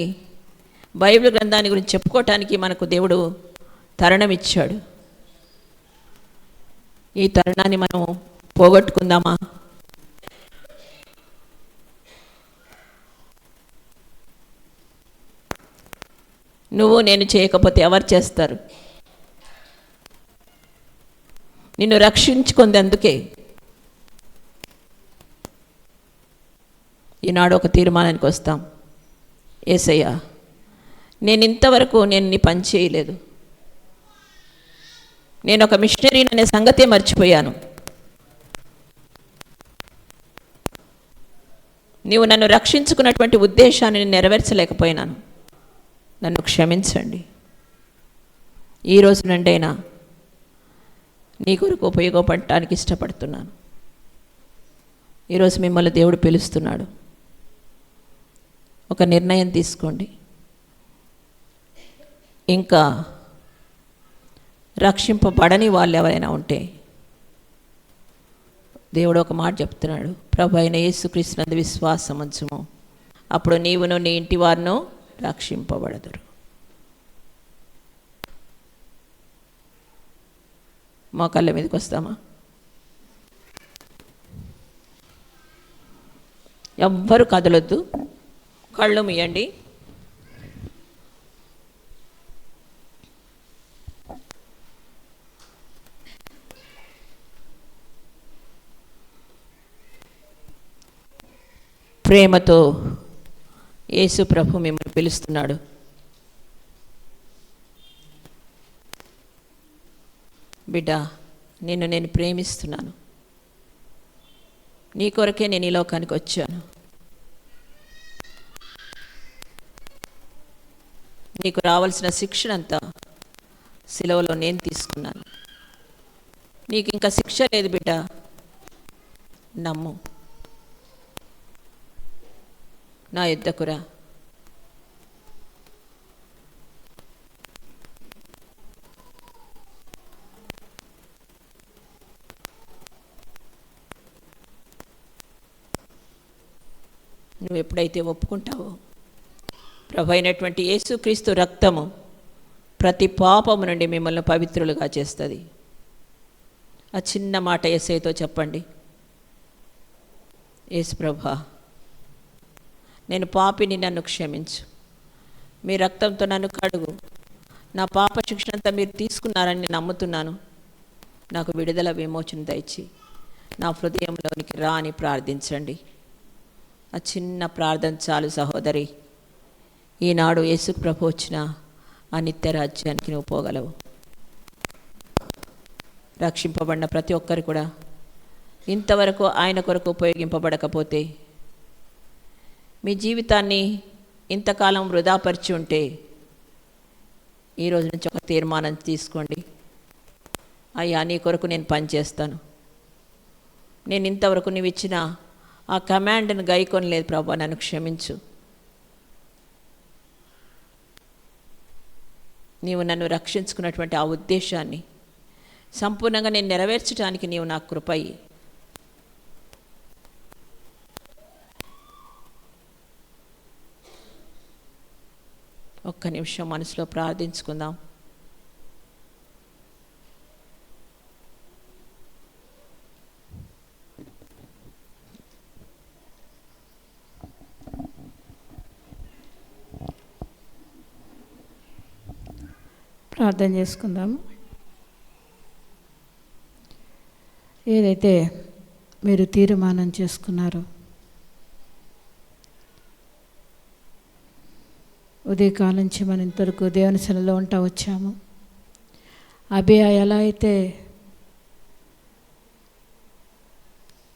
బైబిల్ గ్రంథాన్ని గురించి చెప్పుకోవటానికి మనకు దేవుడు తరుణం ఇచ్చాడు. ఈ తరుణాన్ని మనం పోగొట్టుకుందామా? నువ్వు నేను చేయకపోతే ఎవరు చేస్తారు? నిన్ను రక్షించుకుందందుకే ఈనాడు ఒక తీర్మానానికి వస్తాం. యేసయ్యా, నేను ఇంతవరకు నీ పని చేయలేదు, నేను ఒక మిషనరీ అనే సంగతే మర్చిపోయాను. నీవు నన్ను రక్షించుకున్నటువంటి ఉద్దేశాన్ని నేను నెరవేర్చలేకపోయినాను, నన్ను క్షమించండి. ఈ రోజు నుండైనా నీ కొరకు ఉపయోగపడటానికి ఇష్టపడుతున్నాను. ఈరోజు మిమ్మల్ని దేవుడు పిలుస్తున్నాడు. ఒక నిర్ణయం తీసుకోండి. ఇంకా రక్షింపబడని వాళ్ళు ఎవరైనా ఉంటే దేవుడు ఒక మాట చెప్తున్నాడు, ప్రభు అయిన యేసుక్రీస్తునందు విశ్వాసం ఉంచుము, అప్పుడు నీవును నీ ఇంటి వారును రక్షింపబడదురు. మా కళ్ళ మీదకి వస్తామా? ఎవ్వరు కదలొద్దు, కళ్ళు మూయండి. ప్రేమతో యేసు ప్రభు మిమ్మల్ని పిలుస్తున్నాడు. బిడ్డ, నేను ప్రేమిస్తున్నాను, నీ కొరకే నేను ఈ లోకానికి వచ్చాను. నీకు రావాల్సిన శిక్షణ అంతా సిలువలో నేను తీసుకున్నాను. నీకు ఇంకా శిక్ష లేదు బిడ్డ, నమ్ము, నా యుద్ధకురా. నువ్వు ఎప్పుడైతే ఒప్పుకుంటావో ప్రభు అయినటువంటి యేసుక్రీస్తు రక్తము ప్రతి పాపము నుండి మిమ్మల్ని పవిత్రులుగా చేస్తుంది. ఆ చిన్న మాట యేసయ్యతో చెప్పండి, యేసు ప్రభా, నేను పాపిని, నన్ను క్షమించు, మీ రక్తంతో నన్ను కడుగు, నా పాప శిక్షణ అంతా మీరు తీసుకున్నారని నేను నమ్ముతున్నాను, నాకు విడుదల విమోచన దయచి నా హృదయంలోనికి రా అని ప్రార్థించండి. ఆ చిన్న ప్రార్థన చాలు సహోదరి. ఈనాడు యేసు ప్రభు వచ్చిన ఆ నిత్య రాజ్యానికి నువ్వు పోగలవు. రక్షింపబడిన ప్రతి ఒక్కరు కూడా ఇంతవరకు ఆయన కొరకు ఉపయోగింపబడకపోతే, మీ జీవితాన్ని ఇంతకాలం వృధాపరిచి ఉంటే, ఈరోజు నుంచి ఒక తీర్మానం తీసుకోండి. అయ్యా, నీ కొరకు నేను పనిచేస్తాను. నేను ఇంతవరకు నువ్వు ఇచ్చిన ఆ కమాండ్ని గైకొనలేదు ప్రభా, నన్ను క్షమించు. నీవు నన్ను రక్షించుకున్నటువంటి ఆ ఉద్దేశాన్ని సంపూర్ణంగా నేను నెరవేర్చడానికి నీవు నాకు కృపయ్యి. ఒక్క నిమిషం మనసులో ప్రార్థించుకుందాం. ప్రార్థన చేసుకుందాము. ఏదైతే మీరు తీర్మానం చేసుకున్నారో, ఉదయకాలం నుంచి మనం ఇంతవరకు దేవుని సన్నిధిలో ఉంటా వచ్చాము. అభియా ఎలా అయితే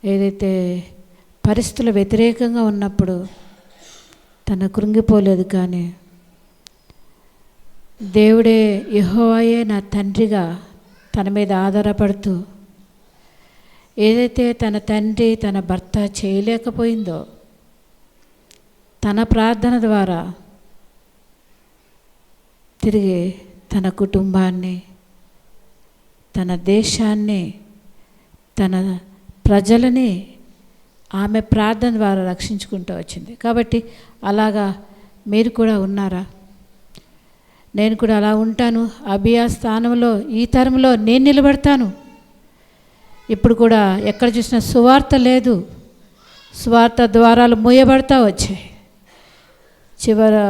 ఏదైతే పరిస్థితులు వ్యతిరేకంగా ఉన్నప్పుడు తను కృంగిపోలేదు, కానీ దేవుడే యెహోవాయే నా తండ్రిగా తన మీద ఆధారపడుతూ ఏదైతే తన తండ్రి తన భర్త చేయలేకపోయిందో తన ప్రార్థన ద్వారా తిరిగి తన కుటుంబాన్ని, తన దేశాన్ని, తన ప్రజలని ఆమె ప్రార్థన ద్వారా రక్షించుకుంటూ వచ్చింది. కాబట్టి అలాగా మీరు కూడా ఉన్నారా? నేను కూడా అలా ఉంటాను. అబియా స్థానంలో ఈ తరంలో నేను నిలబడతాను. ఇప్పుడు కూడా ఎక్కడ చూసినా సువార్త లేదు, సువార్త ద్వారాలు మూయబడతా వచ్చాయి. చివరి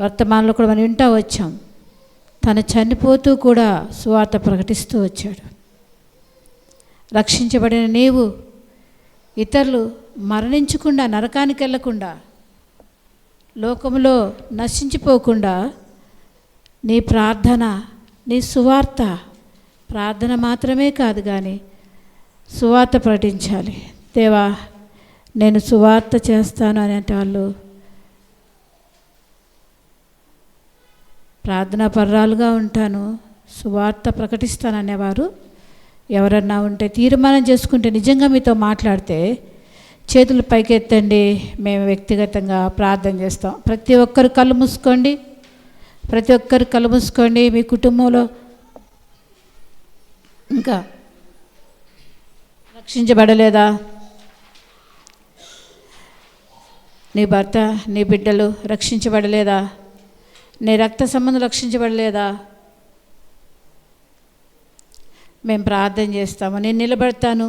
వర్తమానంలో కూడా మనం వింటూ వచ్చాం, తను చనిపోతూ కూడా సువార్త ప్రకటిస్తూ వచ్చాడు. రక్షించబడిన నీవు ఇతరులు మరణించకుండా, నరకానికి వెళ్ళకుండా, లోకంలో నశించిపోకుండా నీ ప్రార్థన, నీ సువార్త, ప్రార్థన మాత్రమే కాదు కానీ సువార్త ప్రకటించాలి. దేవా నేను సువార్త చేస్తాను అనేటి వాళ్ళు ప్రార్థనా పర్రాలుగా ఉంటాను, సువార్త ప్రకటిస్తాను అనేవారు ఎవరన్నా ఉంటే తీర్మానం చేసుకుంటే, నిజంగా మీతో మాట్లాడితే చేతులు పైకెత్తండి, మేము వ్యక్తిగతంగా ప్రార్థన చేస్తాం. ప్రతి ఒక్కరు కళ్ళు మూసుకోండి, ప్రతి ఒక్కరు కళ్ళు మూసుకోండి. మీ కుటుంబంలో ఇంకా రక్షించబడలేదా? నీ భర్త, నీ బిడ్డలు రక్షించబడలేదా? నీ రక్త సంబంధం రక్షించబడలేదా? మేము ప్రార్థన చేస్తాము, నేను నిలబడతాను.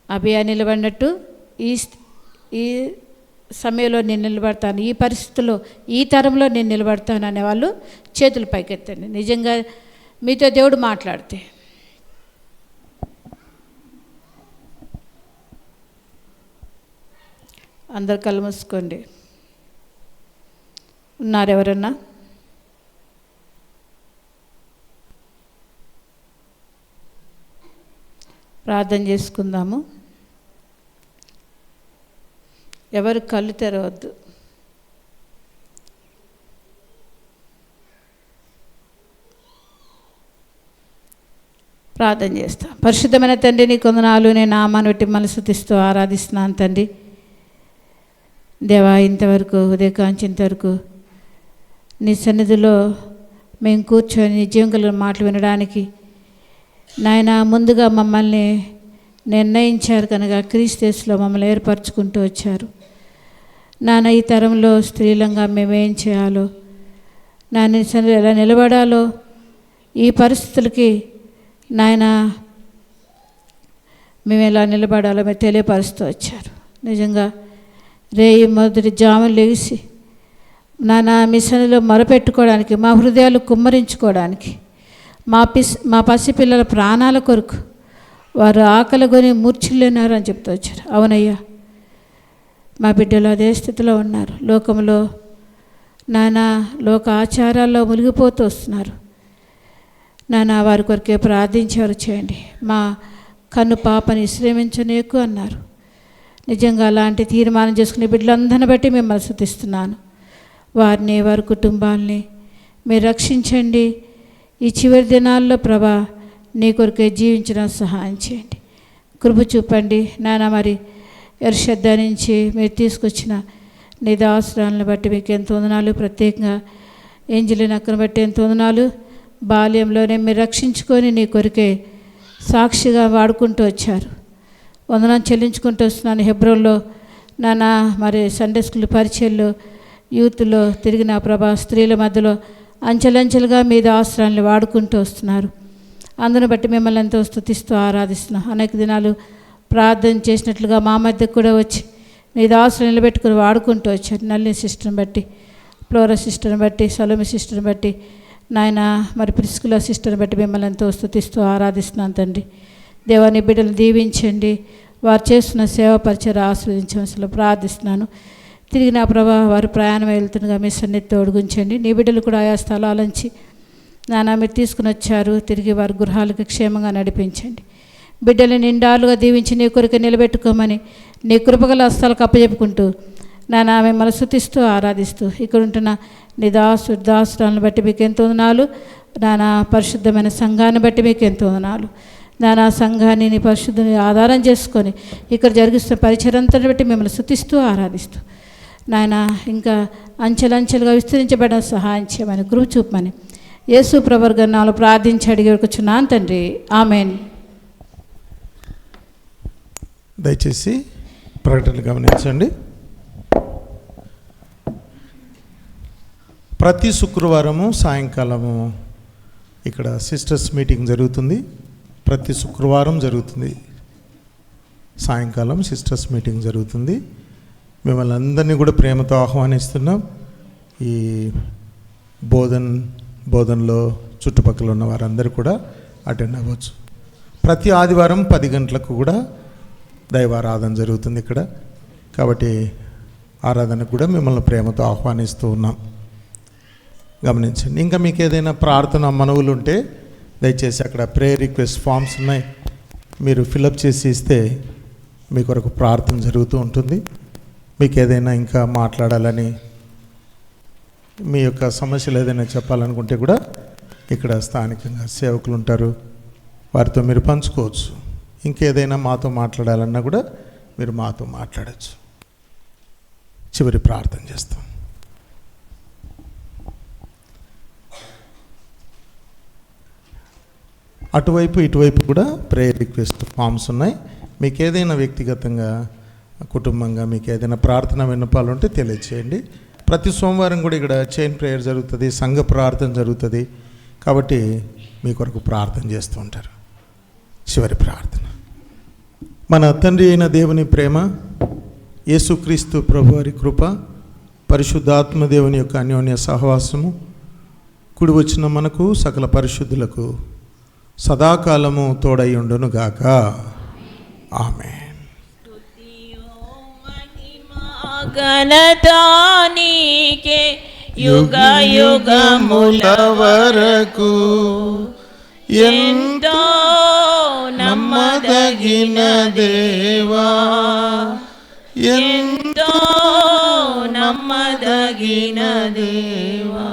అబియా నిలబడినట్టు ఈ సమయంలో నేను నిలబడతాను, ఈ పరిస్థితుల్లో, ఈ తరంలో నేను నిలబడతాను అనేవాళ్ళు చేతులు పైకెత్తండి. నిజంగా మీతో దేవుడు మాట్లాడితే. అందరు కళ్ళు మూసుకోండి. ఉన్నారు ఎవరన్నా? ప్రార్థన చేసుకుందాము. ఎవరు కళ్ళు తెరవద్దు. ప్రార్థన చేస్తాం. పరిశుద్ధమైన తండ్రి, నీ కొందనాలు, నేను నామాన్ని బట్టి మనసు స్తుతిస్తూ ఆరాధిస్తున్నాను తండ్రి. దేవా, ఇంతవరకు ఉదయకాంచి ఇంతవరకు నీ సన్నిధిలో మేము కూర్చొని నీ జీవం కలిగిన మాటలు వినడానికి నాయన ముందుగా మమ్మల్ని నిర్ణయించారు కనుక క్రీస్తులో మమ్మల్ని ఏర్పరచుకుంటూ వచ్చారు. నాన్న, ఈ తరంలో స్త్రీలంగా మేమేం చేయాలో, నాన్న సన్నిధిలో ఎలా నిలబడాలో, ఈ పరిస్థితులకి నాయన మేము ఎలా నిలబడాలో మీరు తెలియపరుస్తూ వచ్చారు. నిజంగా రేయి మొదటి జాములు లెగిసి నాన్న మీ సన్నిధిలో మొరపెట్టుకోవడానికి, మా హృదయాలు కుమ్మరించుకోవడానికి, మా పసిపిల్లల ప్రాణాల కొరకు వారు ఆకలి కొని మూర్ఛిల్లున్నారు అని చెప్తూ వచ్చారు. అవునయ్యా, మా బిడ్డలు అదే స్థితిలో ఉన్నారు. లోకంలో నాన్న లోక ఆచారాల్లో మునిగిపోతూ వస్తున్నారు. నాన్న వారి కొరకే ప్రార్థించేవారు చేయండి. మా కన్ను పాపని శ్రమించనీకు అన్నారు. నిజంగా అలాంటి తీర్మానం చేసుకునే బిడ్డలందరిని బట్టి మిమ్మల్ని స్తుతిస్తున్నాను. వారిని, వారి కుటుంబాలని మీరు రక్షించండి. ఈ చివరి దినాల్లో ప్రభా నీ కొరకే జీవించడం సహాయం చేయండి, కృప చూపండి నాన్న. మరి ఎర్షద్దా నుంచి మీరు తీసుకొచ్చిన నీ దాసురాలను బట్టి మీకు ఎంతో వందనాలు. ప్రత్యేకంగా ఏంజలిన్ అక్కను బట్టి ఎంతో వందనాలు. బాల్యంలోనే మీరు రక్షించుకొని నీ కొరకే సాక్షిగా వాడుకుంటూ వచ్చారు. వందనం చెల్లించుకుంటూ వస్తున్నాను. హెబ్రోన్లో నాన్న మరి సండే స్కూల్ పరిచయల్లో, యూత్లో తిరిగిన ప్రభా స్త్రీల మధ్యలో అంచెలంచెలుగా మీ దాసురాలను వాడుకుంటూ వస్తున్నారు. అందును బట్టి మిమ్మల్ని ఎంతో స్తుతిస్తూ ఆరాధిస్తున్నాం. అనేక దినాలు ప్రార్థన చేసినట్లుగా మా మధ్యకు కూడా వచ్చి మీ దాసులు నిలబెట్టుకుని వాడుకుంటూ వచ్చారు. నల్లిని సిస్టర్ని బట్టి, ఫ్లోరా సిస్టర్ని బట్టి, సలోమి సిస్టర్ని బట్టి, నాయన మరి ప్రిస్కుల సిస్టర్ని బట్టి మిమ్మల్ని ఎంతో స్తుతిస్తూ ఆరాధిస్తున్నాను తండ్రి. దేవాని బిడ్డలు దీవించండి, వారు చేస్తున్న సేవా పరిచయం ఆస్వాదించవలసి ప్రార్థిస్తున్నాను. తిరిగి నా ప్రభా వారు ప్రయాణం వెళ్తుండగా మీ సన్నిధితో ఒడుగుంచండి. నీ బిడ్డలు కూడా ఆయా స్థలాల నుంచి నాన్న మీరు తీసుకుని వచ్చారు, తిరిగి వారి గృహాలకు క్షేమంగా నడిపించండి. బిడ్డలు నిండాలుగా దీవించి నీ కొరకు నిలబెట్టుకోమని నీ కృపగల హస్తాలకు అప్పచెప్పుకుంటూ నాన్న మిమ్మల్ని స్తుతిస్తూ ఆరాధిస్తూ ఇక్కడ ఉంటున్న నీ దాసురాలను బట్టి మీకు ఎంతో వందనాలు నానా. పరిశుద్ధమైన సంఘాన్ని బట్టి మీకు ఎంతో వందనాలు నానా. సంఘాన్ని నీ పరిశుద్ధిని ఆధారం చేసుకొని ఇక్కడ జరిగిస్తున్న పరిచయంతని బట్టి మిమ్మల్ని స్తుతిస్తూ ఆరాధిస్తూ నాయన ఇంకా అంచెలంచెలుగా విస్తరించబడిన సహాయం చేయమని కృప చూపమని యేసు ప్రభువు నాలో ప్రార్థించి అడిగి వచ్చున్నాను తండ్రి, ఆమెన్. దయచేసి ప్రకటనలు గమనించండి. ప్రతి శుక్రవారము సాయంకాలము ఇక్కడ సిస్టర్స్ మీటింగ్ జరుగుతుంది. ప్రతి శుక్రవారం జరుగుతుంది సాయంకాలం సిస్టర్స్ మీటింగ్ జరుగుతుంది. మిమ్మల్ని అందరినీ కూడా ప్రేమతో ఆహ్వానిస్తున్నాం. ఈ బోధనలో చుట్టుపక్కల ఉన్న వారందరూ కూడా అటెండ్ అవ్వచ్చు. ప్రతి ఆదివారం 10 గంటలకు కూడా దైవారాధన జరుగుతుంది ఇక్కడ. కాబట్టి ఆరాధనకు కూడా మిమ్మల్ని ప్రేమతో ఆహ్వానిస్తూ ఉన్నాం. గమనించండి. ఇంకా మీకు ఏదైనా ప్రార్థన మనవులు ఉంటే దయచేసి అక్కడ ప్రేయర్ రిక్వెస్ట్ ఫామ్స్ ఉన్నాయి, మీరు ఫిలప్ చేసి ఇస్తే మీ కొరకు ప్రార్థన జరుగుతూ ఉంటుంది. మీకు ఏదైనా ఇంకా మాట్లాడాలని, మీ యొక్క సమస్యలు ఏదైనా చెప్పాలనుకుంటే కూడా ఇక్కడ స్థానికంగా సేవకులు ఉంటారు, వారితో మీరు పంచుకోవచ్చు. ఇంకేదైనా మాతో మాట్లాడాలన్నా కూడా మీరు మాతో మాట్లాడచ్చు. చివరి ప్రార్థన చేస్తాం. అటువైపు ఇటువైపు కూడా ప్రేయర్ రిక్వెస్ట్ ఫామ్స్ ఉన్నాయి. మీకు ఏదైనా వ్యక్తిగతంగా కుటుంబంగా మీకు ఏదైనా ప్రార్థన విన్నపాలు ఉంటే తెలియచేయండి. ప్రతి సోమవారం కూడా ఇక్కడ చైన్ ప్రేయర్ జరుగుతుంది, సంఘ ప్రార్థన జరుగుతుంది. కాబట్టి మీ కొరకు ప్రార్థన చేస్తూ ఉంటారు. చివరి ప్రార్థన. మన తండ్రి అయిన దేవుని ప్రేమ, యేసుక్రీస్తు ప్రభువారి కృప, పరిశుద్ధాత్మ దేవుని యొక్క అన్యోన్య సహవాసము కుడి వచ్చిన మనకు సకల పరిశుద్ధులకు సదాకాలము తోడై ఉండును గాక. ఆమేన్. ఘనత నీకే యుగ యుగముల వరకు. ఎంతో నమ్మదగిన దేవా, ఎంతో నమ్మదగిన దేవా.